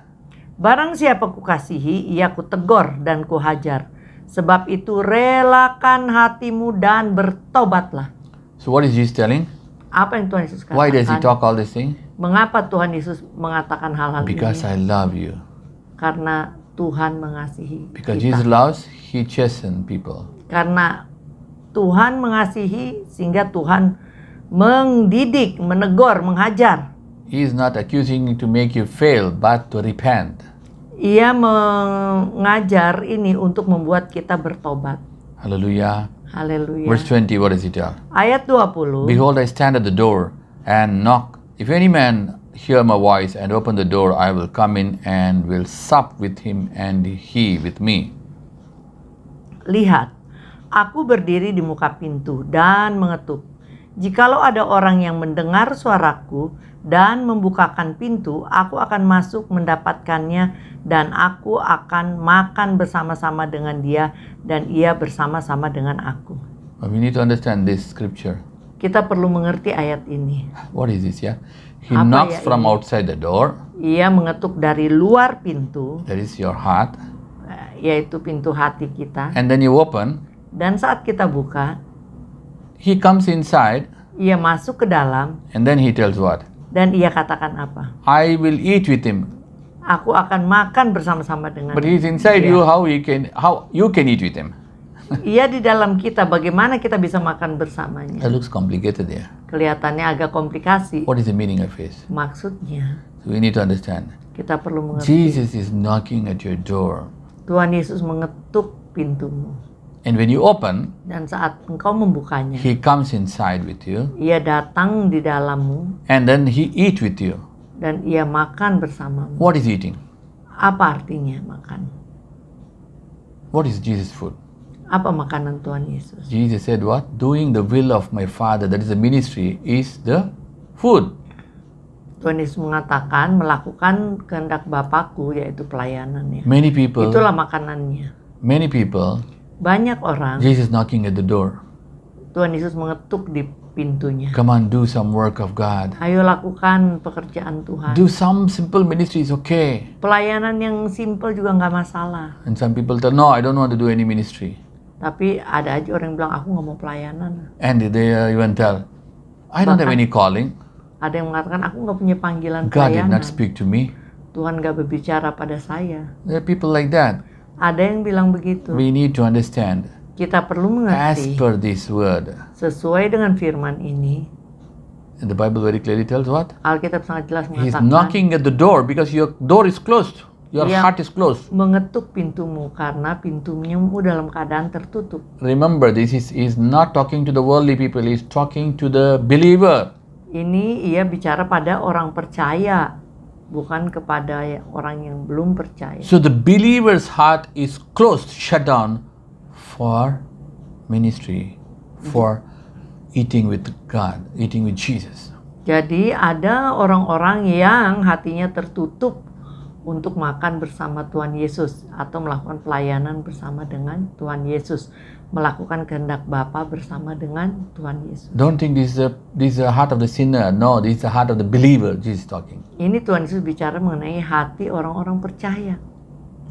[SPEAKER 1] Barang siapa kukasihi, ia kutegur dan kuhajar. Sebab itu relakan hatimu dan bertobatlah.
[SPEAKER 4] So what is Jesus telling?
[SPEAKER 1] Apa yang Tuhan Yesus katakan?
[SPEAKER 4] Why does he talk all these things?
[SPEAKER 1] Mengapa Tuhan Yesus mengatakan hal-hal
[SPEAKER 4] Because
[SPEAKER 1] ini?
[SPEAKER 4] I love you.
[SPEAKER 1] Karena Tuhan mengasihi
[SPEAKER 4] Because
[SPEAKER 1] kita.
[SPEAKER 4] Jesus loves, he chastens people.
[SPEAKER 1] Karena Tuhan mengasihi sehingga Tuhan mendidik, menegur, menghajar.
[SPEAKER 4] He is not accusing you to make you fail, but to repent.
[SPEAKER 1] Ia mengajar ini untuk membuat kita bertobat.
[SPEAKER 4] Hallelujah.
[SPEAKER 1] Haleluya.
[SPEAKER 4] Verse 20, what does he tell?
[SPEAKER 1] Ayat 20.
[SPEAKER 4] Behold, I stand at the door and knock. If any man hear my voice and open the door, I will come in and will sup with him and he with me.
[SPEAKER 1] Lihat, aku berdiri di muka pintu dan mengetuk. Jikalau ada orang yang mendengar suaraku dan membukakan pintu, aku akan masuk mendapatkannya dan aku akan makan bersama-sama dengan dia dan ia bersama-sama dengan aku.
[SPEAKER 4] We need to understand this scripture.
[SPEAKER 1] Kita perlu mengerti ayat ini.
[SPEAKER 4] What is this, yeah? He
[SPEAKER 1] Apa
[SPEAKER 4] knocks
[SPEAKER 1] ya
[SPEAKER 4] from
[SPEAKER 1] ini?
[SPEAKER 4] outside the door.
[SPEAKER 1] Ia mengetuk dari luar pintu,
[SPEAKER 4] That is your heart.
[SPEAKER 1] yaitu pintu hati kita.
[SPEAKER 4] And then you open.
[SPEAKER 1] Dan saat kita buka,
[SPEAKER 4] He comes inside.
[SPEAKER 1] ia masuk ke dalam
[SPEAKER 4] And then he tells what?
[SPEAKER 1] dan ia katakan apa?
[SPEAKER 4] I will eat with him.
[SPEAKER 1] Aku akan makan bersama-sama dengan
[SPEAKER 4] But he's inside
[SPEAKER 1] dia.
[SPEAKER 4] you. How you can eat with him?
[SPEAKER 1] Ia di dalam kita, bagaimana kita bisa makan bersamanya?
[SPEAKER 4] That looks complicated there.
[SPEAKER 1] Kelihatannya agak komplikasi.
[SPEAKER 4] What is the meaning of this?
[SPEAKER 1] Maksudnya,
[SPEAKER 4] So we need to understand.
[SPEAKER 1] kita perlu mengerti.
[SPEAKER 4] Jesus is knocking at your door.
[SPEAKER 1] Tuhan Yesus mengetuk pintumu.
[SPEAKER 4] And when you open,
[SPEAKER 1] Dan saat engkau membukanya,
[SPEAKER 4] he comes inside with you.
[SPEAKER 1] ia datang di dalammu
[SPEAKER 4] And then he eat with you.
[SPEAKER 1] dan ia makan bersamamu.
[SPEAKER 4] What is eating?
[SPEAKER 1] Apa artinya makan?
[SPEAKER 4] What is Jesus' food?
[SPEAKER 1] Apa makanan Tuhan Yesus?
[SPEAKER 4] Jesus said what? Doing the will of my Father, that is the ministry, is the food.
[SPEAKER 1] Tuhan Yesus mengatakan melakukan kehendak Bapakku, yaitu pelayanannya.
[SPEAKER 4] Many people,
[SPEAKER 1] Itulah makanannya.
[SPEAKER 4] many people,
[SPEAKER 1] Banyak orang,
[SPEAKER 4] Jesus knocking at the door.
[SPEAKER 1] Tuhan Yesus mengetuk di pintunya.
[SPEAKER 4] Come on, do some work of God.
[SPEAKER 1] Ayo lakukan pekerjaan Tuhan.
[SPEAKER 4] Do some simple ministry is okay.
[SPEAKER 1] Pelayanan yang simple juga nggak masalah.
[SPEAKER 4] And some people tell, no, I don't want to do any ministry.
[SPEAKER 1] Tapi ada aja orang yang bilang, aku nggak mau pelayanan.
[SPEAKER 4] And they even tell, I don't have any calling.
[SPEAKER 1] Ada yang mengatakan, aku nggak punya panggilan
[SPEAKER 4] God did
[SPEAKER 1] pelayanan.
[SPEAKER 4] not speak to me.
[SPEAKER 1] Tuhan nggak berbicara pada saya.
[SPEAKER 4] There are people like that.
[SPEAKER 1] Ada yang bilang begitu.
[SPEAKER 4] We need to understand.
[SPEAKER 1] Kita perlu
[SPEAKER 4] As
[SPEAKER 1] mengerti
[SPEAKER 4] per this word.
[SPEAKER 1] sesuai dengan firman ini.
[SPEAKER 4] And the Bible very clearly tells what?
[SPEAKER 1] Alkitab sangat jelas
[SPEAKER 4] He's
[SPEAKER 1] mengatakan,
[SPEAKER 4] knocking at the door because your door is closed. Your
[SPEAKER 1] Iya.
[SPEAKER 4] heart is closed.
[SPEAKER 1] mengetuk pintumu karena pintumu dalam keadaan tertutup.
[SPEAKER 4] Remember, this is not talking to the worldly people. He's talking to the believer.
[SPEAKER 1] Ini ia bicara pada orang percaya, bukan kepada orang yang belum percaya.
[SPEAKER 4] So the believer's heart is closed, shut down for ministry, for eating with God, eating with Jesus.
[SPEAKER 1] Jadi ada orang-orang yang hatinya tertutup untuk makan bersama Tuhan Yesus atau melakukan pelayanan bersama dengan Tuhan Yesus, melakukan kehendak Bapa bersama dengan Tuhan Yesus.
[SPEAKER 4] Don't think this is the heart of the sinner. No, this is the heart of the believer. Jesus is talking.
[SPEAKER 1] Ini Tuhan Yesus bicara mengenai hati orang-orang percaya.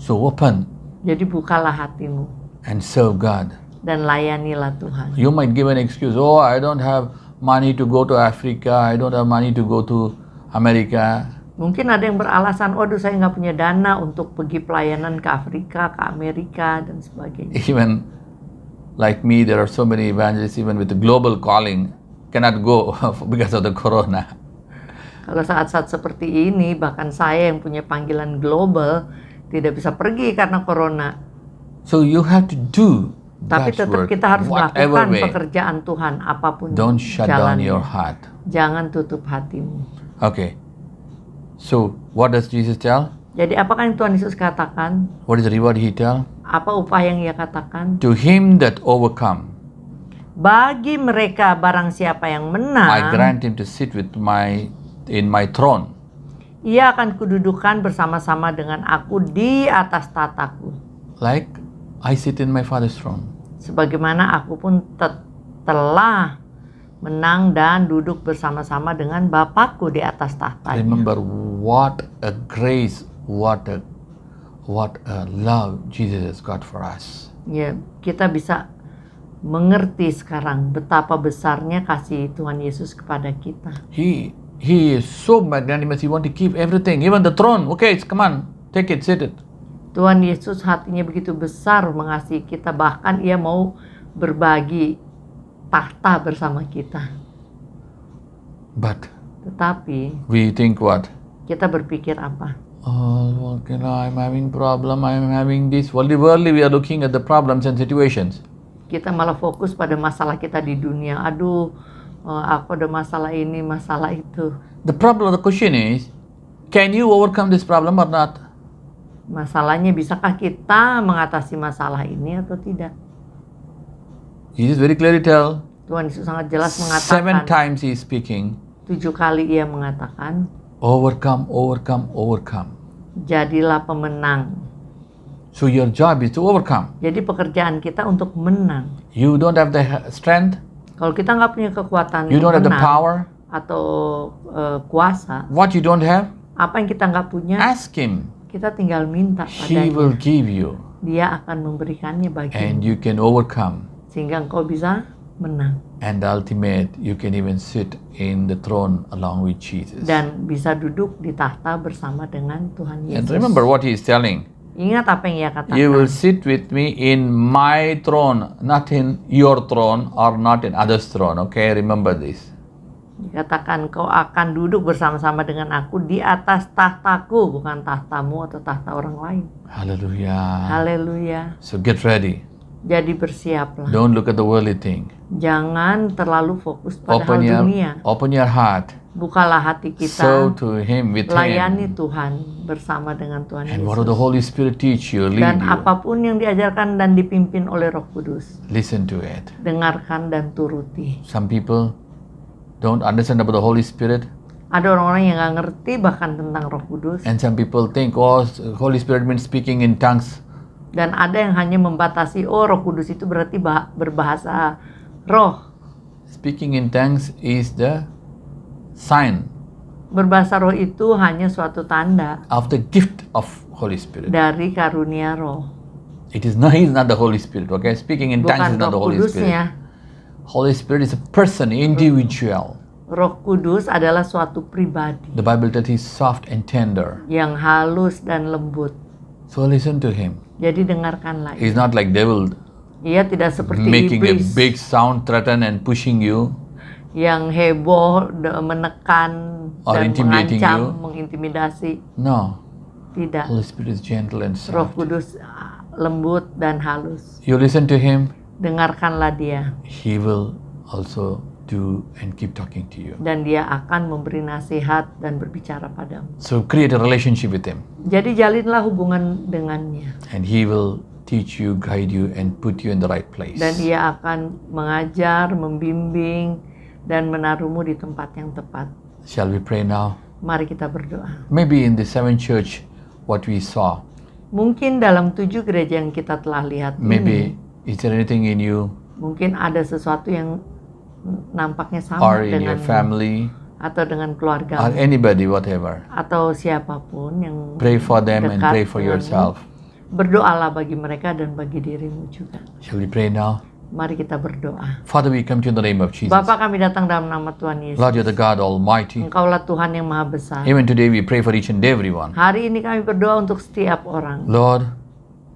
[SPEAKER 4] So open
[SPEAKER 1] Jadi bukalah hatimu
[SPEAKER 4] and serve God.
[SPEAKER 1] dan layanilah Tuhan.
[SPEAKER 4] You might give an excuse. Oh, I don't have money to go to Africa. I don't have money to go to America.
[SPEAKER 1] Mungkin ada yang beralasan, waduh saya nggak punya dana untuk pergi pelayanan ke Afrika, ke Amerika, dan sebagainya.
[SPEAKER 4] Even like me, there are so many evangelists, even with the global calling, cannot go because of the corona.
[SPEAKER 1] Kalau saat-saat seperti ini, bahkan saya yang punya panggilan global, tidak bisa pergi karena corona.
[SPEAKER 4] So you have to do
[SPEAKER 1] Tapi
[SPEAKER 4] God's
[SPEAKER 1] tetap
[SPEAKER 4] work,
[SPEAKER 1] kita harus
[SPEAKER 4] whatever
[SPEAKER 1] melakukan
[SPEAKER 4] way.
[SPEAKER 1] pekerjaan Tuhan, apapun
[SPEAKER 4] Don't shut down
[SPEAKER 1] jalannya.
[SPEAKER 4] your heart.
[SPEAKER 1] Jangan tutup hatimu.
[SPEAKER 4] Okay. So what does Jesus tell?
[SPEAKER 1] Jadi apakah yang Tuhan Yesus katakan?
[SPEAKER 4] What is the reward he tell?
[SPEAKER 1] Apa upah yang ia katakan?
[SPEAKER 4] To him that overcome,
[SPEAKER 1] Bagi mereka barang siapa yang
[SPEAKER 4] I
[SPEAKER 1] menang,
[SPEAKER 4] grant him to sit in my throne.
[SPEAKER 1] ia akan kududukan bersama-sama dengan aku di atas tataku.
[SPEAKER 4] Like I sit in my Father's throne.
[SPEAKER 1] Sebagaimana aku pun telah menang dan duduk bersama-sama dengan Bapakku di atas tahtanya.
[SPEAKER 4] Remember what a grace, what a love Jesus has got for us.
[SPEAKER 1] Ya, kita bisa mengerti sekarang betapa besarnya kasih Tuhan Yesus kepada kita.
[SPEAKER 4] He is so magnanimous. He want to keep everything, even the throne. Okay, come on, take it, sit it.
[SPEAKER 1] Tuhan Yesus hatinya begitu besar mengasihi kita, bahkan ia mau berbagi tahta bersama kita.
[SPEAKER 4] But
[SPEAKER 1] Tetapi
[SPEAKER 4] we think what?
[SPEAKER 1] kita berpikir apa?
[SPEAKER 4] Oh, okay, I'm having problem. I'm having this. Worldly, we are looking at the problems and situations.
[SPEAKER 1] Kita malah fokus pada masalah kita di dunia. Aduh, aku ada masalah ini, masalah itu.
[SPEAKER 4] The question is, can you overcome this problem or not?
[SPEAKER 1] Masalahnya, bisakah kita mengatasi masalah ini atau tidak?
[SPEAKER 4] Jesus very clearly tell.
[SPEAKER 1] Tuhan Yesus sangat jelas
[SPEAKER 4] 7
[SPEAKER 1] mengatakan,
[SPEAKER 4] times he is speaking.
[SPEAKER 1] 7 kali ia mengatakan,
[SPEAKER 4] Overcome.
[SPEAKER 1] jadilah pemenang.
[SPEAKER 4] So your job is to overcome.
[SPEAKER 1] Jadi pekerjaan kita untuk menang.
[SPEAKER 4] You don't have the strength.
[SPEAKER 1] Kalau kita nggak punya kekuatan
[SPEAKER 4] You don't have the
[SPEAKER 1] menang
[SPEAKER 4] power.
[SPEAKER 1] atau kuasa,
[SPEAKER 4] What you don't have,
[SPEAKER 1] apa yang kita nggak punya,
[SPEAKER 4] ask him.
[SPEAKER 1] kita tinggal minta
[SPEAKER 4] He
[SPEAKER 1] padanya.
[SPEAKER 4] will give you.
[SPEAKER 1] Dia akan memberikannya bagimu,
[SPEAKER 4] And you can overcome.
[SPEAKER 1] sehingga engkau bisa menang
[SPEAKER 4] And ultimate, you can even sit in the throne along with Jesus.
[SPEAKER 1] dan bisa duduk di tahta bersama dengan Tuhan
[SPEAKER 4] And
[SPEAKER 1] Yesus.
[SPEAKER 4] remember what he is telling.
[SPEAKER 1] Ingat apa yang ia katakan.
[SPEAKER 4] You will sit with me in my throne, not in your throne or not in others' throne. Okay, remember this.
[SPEAKER 1] Dikatakan kau akan duduk bersama-sama dengan aku di atas tahtaku, bukan tahtamu atau tahta orang lain.
[SPEAKER 4] Hallelujah.
[SPEAKER 1] Haleluya.
[SPEAKER 4] So get ready.
[SPEAKER 1] Jadi bersiaplah.
[SPEAKER 4] Don't look at the worldly thing.
[SPEAKER 1] Jangan terlalu fokus pada hal dunia.
[SPEAKER 4] Open your heart.
[SPEAKER 1] Bukalah hati
[SPEAKER 4] Sow
[SPEAKER 1] kita.
[SPEAKER 4] to him with
[SPEAKER 1] Layani
[SPEAKER 4] him.
[SPEAKER 1] Tuhan bersama dengan Tuhan
[SPEAKER 4] And what do the
[SPEAKER 1] Yesus.
[SPEAKER 4] Holy Spirit teach you, lead
[SPEAKER 1] Dan
[SPEAKER 4] you?
[SPEAKER 1] apapun yang diajarkan dan dipimpin oleh Roh Kudus,
[SPEAKER 4] Listen to it.
[SPEAKER 1] dengarkan dan turuti.
[SPEAKER 4] Some people don't understand about the Holy Spirit,
[SPEAKER 1] Ada orang-orang yang nggak ngerti bahkan tentang Roh Kudus,
[SPEAKER 4] and some people think, oh, Holy Spirit means speaking in tongues.
[SPEAKER 1] dan ada yang hanya membatasi, oh Roh Kudus itu berarti berbahasa roh.
[SPEAKER 4] Speaking in tongues is the sign
[SPEAKER 1] Berbahasa roh itu hanya suatu tanda
[SPEAKER 4] of the gift of Holy Spirit.
[SPEAKER 1] dari karunia roh,
[SPEAKER 4] It is not, he is not the Holy Spirit, okay? Speaking in tongues
[SPEAKER 1] bukan
[SPEAKER 4] is not the
[SPEAKER 1] Roh
[SPEAKER 4] Holy Spirit.
[SPEAKER 1] Kudusnya.
[SPEAKER 4] Holy Spirit is a person, individual.
[SPEAKER 1] Roh Kudus adalah suatu pribadi
[SPEAKER 4] The Bible tells he's soft and tender.
[SPEAKER 1] yang halus dan lembut.
[SPEAKER 4] So listen to him.
[SPEAKER 1] Jadi dengarkanlah.
[SPEAKER 4] He's not like devil
[SPEAKER 1] Ia tidak seperti
[SPEAKER 4] making a
[SPEAKER 1] iblis
[SPEAKER 4] big sound, threaten and pushing you.
[SPEAKER 1] yang heboh, menekan
[SPEAKER 4] Or
[SPEAKER 1] dan
[SPEAKER 4] intimidating
[SPEAKER 1] mengancam,
[SPEAKER 4] you.
[SPEAKER 1] mengintimidasi.
[SPEAKER 4] No.
[SPEAKER 1] Tidak.
[SPEAKER 4] Holy Spirit is gentle and
[SPEAKER 1] Roh
[SPEAKER 4] soft.
[SPEAKER 1] Kudus lembut dan halus.
[SPEAKER 4] You listen to him,
[SPEAKER 1] Dengarkanlah dia,
[SPEAKER 4] he will also do and keep talking to you.
[SPEAKER 1] dan dia akan memberi nasihat dan berbicara padamu.
[SPEAKER 4] So create a relationship with him,
[SPEAKER 1] Jadi jalinlah hubungan dengannya,
[SPEAKER 4] and he will teach you, guide you, and put you in the right place.
[SPEAKER 1] dan ia akan mengajar, membimbing, dan menaruhmu di tempat yang tepat.
[SPEAKER 4] Shall we pray now?
[SPEAKER 1] Mari kita berdoa.
[SPEAKER 4] Maybe in the 7 church, what we saw,
[SPEAKER 1] Mungkin dalam 7 gereja yang kita telah lihat ini,
[SPEAKER 4] maybe is there anything in you
[SPEAKER 1] mungkin ada sesuatu yang nampaknya sama
[SPEAKER 4] or in your
[SPEAKER 1] dengan
[SPEAKER 4] family
[SPEAKER 1] atau dengan keluarga
[SPEAKER 4] or anybody, whatever.
[SPEAKER 1] atau siapapun yang
[SPEAKER 4] Pray for them and
[SPEAKER 1] dekat
[SPEAKER 4] pray for
[SPEAKER 1] denganmu.
[SPEAKER 4] yourself.
[SPEAKER 1] Berdoalah bagi mereka dan bagi dirimu juga.
[SPEAKER 4] Shall we pray now?
[SPEAKER 1] Mari kita berdoa.
[SPEAKER 4] Father, we come to you in the name of Jesus.
[SPEAKER 1] Bapa, kami datang dalam nama Tuhan Yesus.
[SPEAKER 4] Lord, you're the God Almighty.
[SPEAKER 1] Engkaulah Tuhan yang Maha Besar.
[SPEAKER 4] Even today we pray for each and every one.
[SPEAKER 1] Hari ini kami berdoa untuk setiap orang.
[SPEAKER 4] Lord,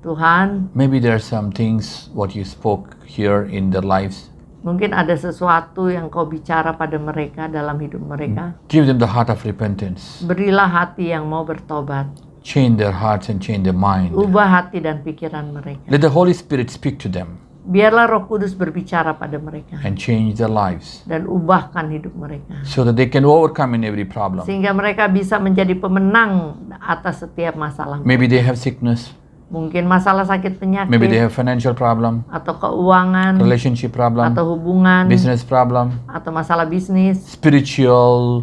[SPEAKER 1] Tuhan,
[SPEAKER 4] maybe there are some things what you spoke here in their lives.
[SPEAKER 1] mungkin ada sesuatu yang kau bicara pada mereka dalam hidup mereka.
[SPEAKER 4] Give them the heart of repentance.
[SPEAKER 1] Berilah hati yang mau bertobat.
[SPEAKER 4] Change their hearts and change their mind.
[SPEAKER 1] Ubah hati dan pikiran mereka.
[SPEAKER 4] Let the Holy Spirit speak to them
[SPEAKER 1] Biarlah Roh Kudus berbicara pada mereka
[SPEAKER 4] and change their lives
[SPEAKER 1] dan ubahkan hidup mereka,
[SPEAKER 4] so that they can overcome in every problem.
[SPEAKER 1] sehingga mereka bisa menjadi pemenang atas setiap masalah.
[SPEAKER 4] Maybe they have sickness.
[SPEAKER 1] Mungkin masalah sakit
[SPEAKER 4] Maybe they
[SPEAKER 1] penyakit,
[SPEAKER 4] have financial problem,
[SPEAKER 1] atau keuangan,
[SPEAKER 4] relationship problem,
[SPEAKER 1] atau hubungan,
[SPEAKER 4] business problem,
[SPEAKER 1] atau masalah bisnis,
[SPEAKER 4] spiritual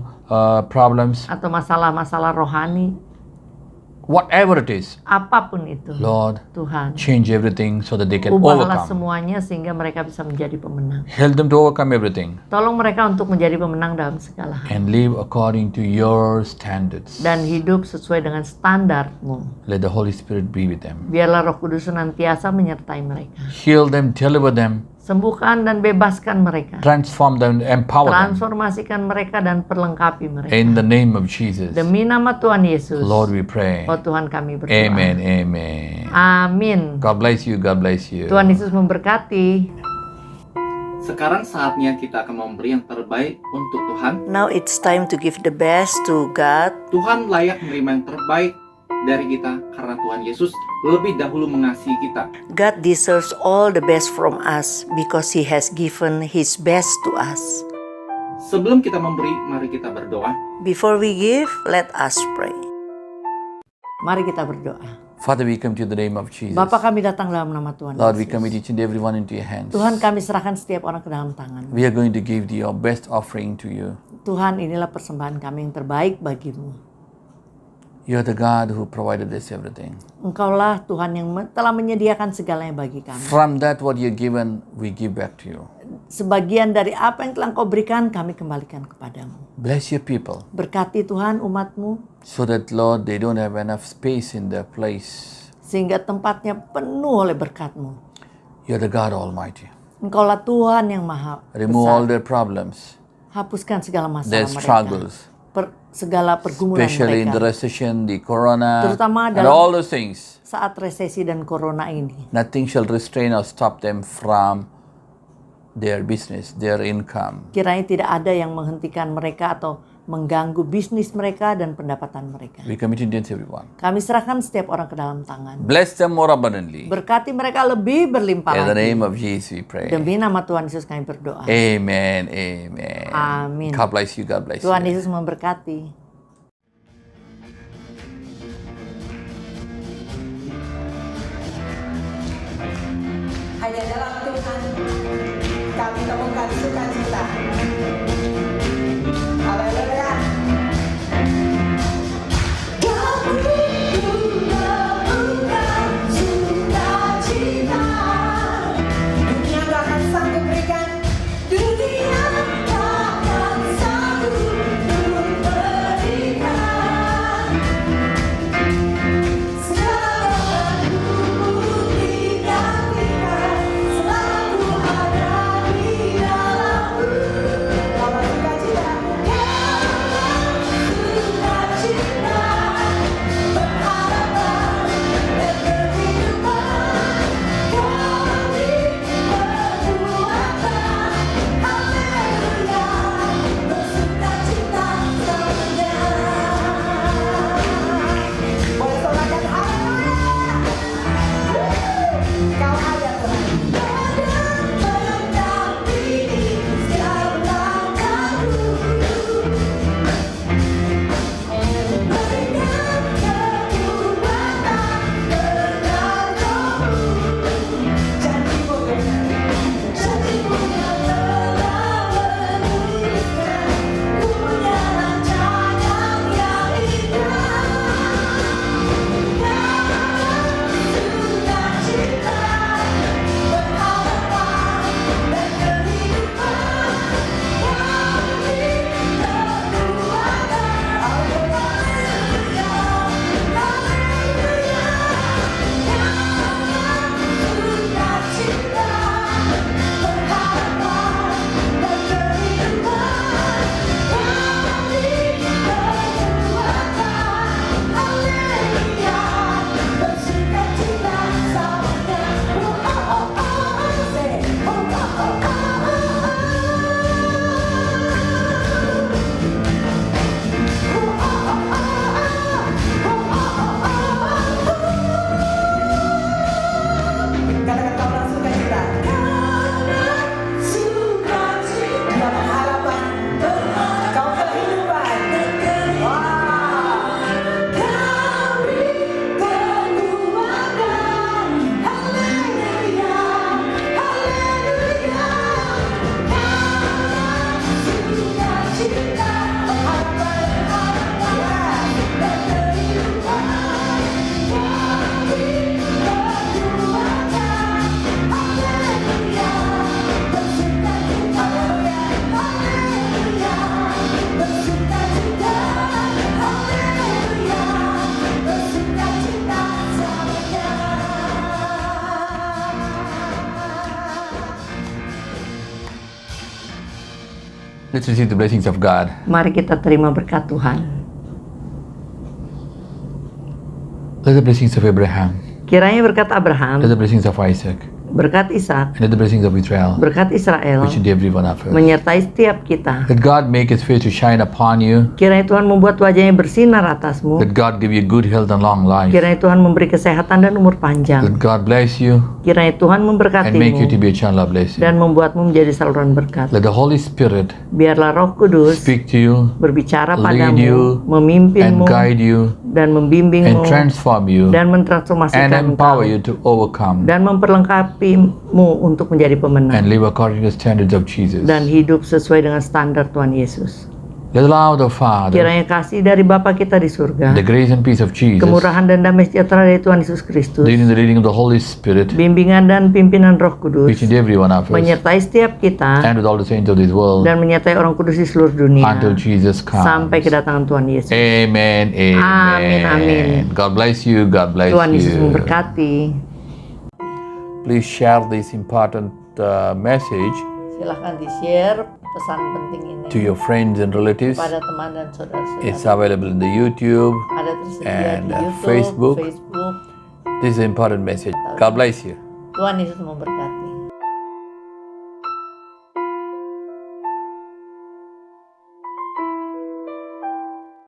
[SPEAKER 4] problems,
[SPEAKER 1] atau masalah-masalah rohani,
[SPEAKER 4] whatever it is.
[SPEAKER 1] apapun itu.
[SPEAKER 4] Lord,
[SPEAKER 1] Tuhan,
[SPEAKER 4] change everything so that they can
[SPEAKER 1] ubahlah
[SPEAKER 4] overcome.
[SPEAKER 1] semuanya sehingga mereka bisa menjadi pemenang.
[SPEAKER 4] Help them to overcome everything
[SPEAKER 1] Tolong mereka untuk menjadi pemenang dalam segala hal.
[SPEAKER 4] and live according to your standards.
[SPEAKER 1] Dan hidup sesuai dengan standar-Mu.
[SPEAKER 4] Let the Holy Spirit be with them.
[SPEAKER 1] Biarlah Roh Kudus senantiasa menyertai mereka.
[SPEAKER 4] Heal them, deliver them,
[SPEAKER 1] Sembuhkan dan bebaskan mereka.
[SPEAKER 4] transform them, empower them.
[SPEAKER 1] Transformasikan mereka dan perlengkapi mereka.
[SPEAKER 4] In the name of Jesus.
[SPEAKER 1] Demi nama Tuhan Yesus.
[SPEAKER 4] Lord, we pray.
[SPEAKER 1] Oh Tuhan, kami berdoa.
[SPEAKER 4] Amen, amen.
[SPEAKER 1] Amin.
[SPEAKER 4] God bless you, God bless you.
[SPEAKER 1] Tuhan Yesus memberkati.
[SPEAKER 3] Sekarang saatnya kita akan memberi yang terbaik untuk Tuhan.
[SPEAKER 1] Now it's time to give the best to God.
[SPEAKER 3] Tuhan layak menerima yang terbaik dari kita karena Tuhan Yesus lebih dahulu mengasihi kita.
[SPEAKER 1] God deserves all the best from us because He has given His best to us.
[SPEAKER 3] Sebelum kita memberi, mari kita berdoa.
[SPEAKER 1] Before we give, let us pray. Mari kita berdoa.
[SPEAKER 4] Father, we come to the name of Jesus.
[SPEAKER 1] Bapa, kami datang dalam nama Tuhan
[SPEAKER 4] Lord, we
[SPEAKER 1] Yesus.
[SPEAKER 4] commit each and every one into your hands.
[SPEAKER 1] Tuhan, kami serahkan setiap orang ke dalam tangan.
[SPEAKER 4] We are going to give your best offering to you.
[SPEAKER 1] Tuhan, inilah persembahan kami yang terbaik bagimu.
[SPEAKER 4] You are the God who provided us everything.
[SPEAKER 1] Engkaulah Tuhan yang telah menyediakan segalanya bagi kami.
[SPEAKER 4] From that what you've given, we give back to you.
[SPEAKER 1] Sebagian dari apa yang telah Engkau berikan, kami kembalikan kepadamu.
[SPEAKER 4] Bless your people
[SPEAKER 1] Berkati Tuhan umat-Mu,
[SPEAKER 4] so that, Lord, they don't have enough space in their place.
[SPEAKER 1] sehingga tempatnya penuh oleh berkat-Mu.
[SPEAKER 4] You're the God Almighty.
[SPEAKER 1] Engkaulah Tuhan yang maha
[SPEAKER 4] Remove all
[SPEAKER 1] besar.
[SPEAKER 4] their problems,
[SPEAKER 1] Hapuskan segala
[SPEAKER 4] their
[SPEAKER 1] masalah mereka.
[SPEAKER 4] struggles,
[SPEAKER 1] Segala pergumulan
[SPEAKER 4] especially in the
[SPEAKER 1] mereka.
[SPEAKER 4] recession, the corona,
[SPEAKER 1] Terutama
[SPEAKER 4] and
[SPEAKER 1] dalam-
[SPEAKER 4] all those things.
[SPEAKER 1] Saat resesi dan corona ini.
[SPEAKER 4] Nothing shall restrain or stop them from their business, their income.
[SPEAKER 1] Kiranya tidak ada yang menghentikan mereka atau mengganggu bisnis mereka dan pendapatan mereka.
[SPEAKER 4] We commit Indians everyone.
[SPEAKER 1] Kami serahkan setiap orang ke dalam tangan.
[SPEAKER 4] Bless them more abundantly.
[SPEAKER 1] Berkati mereka lebih berlimpah
[SPEAKER 4] In the
[SPEAKER 1] lagi.
[SPEAKER 4] name of Jesus we pray.
[SPEAKER 1] Demi nama Tuhan Yesus kami berdoa.
[SPEAKER 4] Amen, amen.
[SPEAKER 1] Amin.
[SPEAKER 4] God bless you, God bless
[SPEAKER 1] Tuhan
[SPEAKER 4] you.
[SPEAKER 1] Yesus memberkati.
[SPEAKER 5] Hanya dalam Tuhan kami temukan sukacita. Haleluya. Kami menemukan sukacita. Dunia tak akan sanggup berikan. Dunia tak akan sanggup memberikan. Segala selalu ada di dalammu.
[SPEAKER 4] Let's receive the blessings of God.
[SPEAKER 1] Mari kita terima berkat Tuhan.
[SPEAKER 4] Let the blessings of Abraham,
[SPEAKER 1] Kiranya berkat Abraham,
[SPEAKER 4] let the blessings of Isaac,
[SPEAKER 1] berkat Ishak,
[SPEAKER 4] and let the blessings of Israel
[SPEAKER 1] berkat Israel,
[SPEAKER 4] reach into every one of us.
[SPEAKER 1] menyertai setiap kita.
[SPEAKER 4] Let God make His face to shine upon you.
[SPEAKER 1] Kiranya Tuhan membuat wajahnya bersinar atasmu.
[SPEAKER 4] Let God give you good health and long life.
[SPEAKER 1] Kiranya Tuhan memberi kesehatan dan umur panjang.
[SPEAKER 4] Let God bless you
[SPEAKER 1] Kiranya Tuhan
[SPEAKER 4] and make you to
[SPEAKER 1] memberkatimu
[SPEAKER 4] be a channel of blessing.
[SPEAKER 1] dan membuatmu menjadi saluran berkat.
[SPEAKER 4] Let the Holy Spirit
[SPEAKER 1] Biarlah Roh Kudus
[SPEAKER 4] speak to you,
[SPEAKER 1] berbicara
[SPEAKER 4] lead you,
[SPEAKER 1] padamu,
[SPEAKER 4] and
[SPEAKER 1] memimpinmu
[SPEAKER 4] guide you,
[SPEAKER 1] dan
[SPEAKER 4] and
[SPEAKER 1] membimbingmu
[SPEAKER 4] transform you,
[SPEAKER 1] dan
[SPEAKER 4] and
[SPEAKER 1] mentransformasikan
[SPEAKER 4] empower
[SPEAKER 1] engkau
[SPEAKER 4] you to overcome
[SPEAKER 1] dan memperlengkapimu untuk menjadi pemenang
[SPEAKER 4] and live according to the standards of Jesus.
[SPEAKER 1] dan hidup sesuai dengan standar Tuhan Yesus.
[SPEAKER 4] Let the love of the Father,
[SPEAKER 1] Kiranya kasih dari Bapa kita di surga,
[SPEAKER 4] the grace and peace of Jesus,
[SPEAKER 1] kemurahan dan damai sejahtera dari Tuhan Yesus Kristus,
[SPEAKER 4] leading the leading of the Holy Spirit,
[SPEAKER 1] bimbingan dan pimpinan Roh Kudus
[SPEAKER 4] each and every one of us,
[SPEAKER 1] menyertai setiap kita
[SPEAKER 4] and with all the saints of this world,
[SPEAKER 1] dan menyertai orang kudus di seluruh dunia
[SPEAKER 4] until Jesus comes.
[SPEAKER 1] sampai kedatangan Tuhan Yesus.
[SPEAKER 4] Amen. Amen.
[SPEAKER 1] Amin, amin.
[SPEAKER 4] God bless you. God bless
[SPEAKER 1] Tuhan Yesus
[SPEAKER 4] you.
[SPEAKER 1] memberkati.
[SPEAKER 4] Please share this important message
[SPEAKER 1] Silahkan di-share pesan penting ini
[SPEAKER 4] to your friends and relatives.
[SPEAKER 1] pada teman dan saudara-saudara.
[SPEAKER 4] It's available in the YouTube.
[SPEAKER 1] Ada tersedia
[SPEAKER 4] and,
[SPEAKER 1] di YouTube,
[SPEAKER 4] Facebook.
[SPEAKER 1] Facebook.
[SPEAKER 4] This is an important message. God bless you.
[SPEAKER 1] Tuhan Yesus memberkati.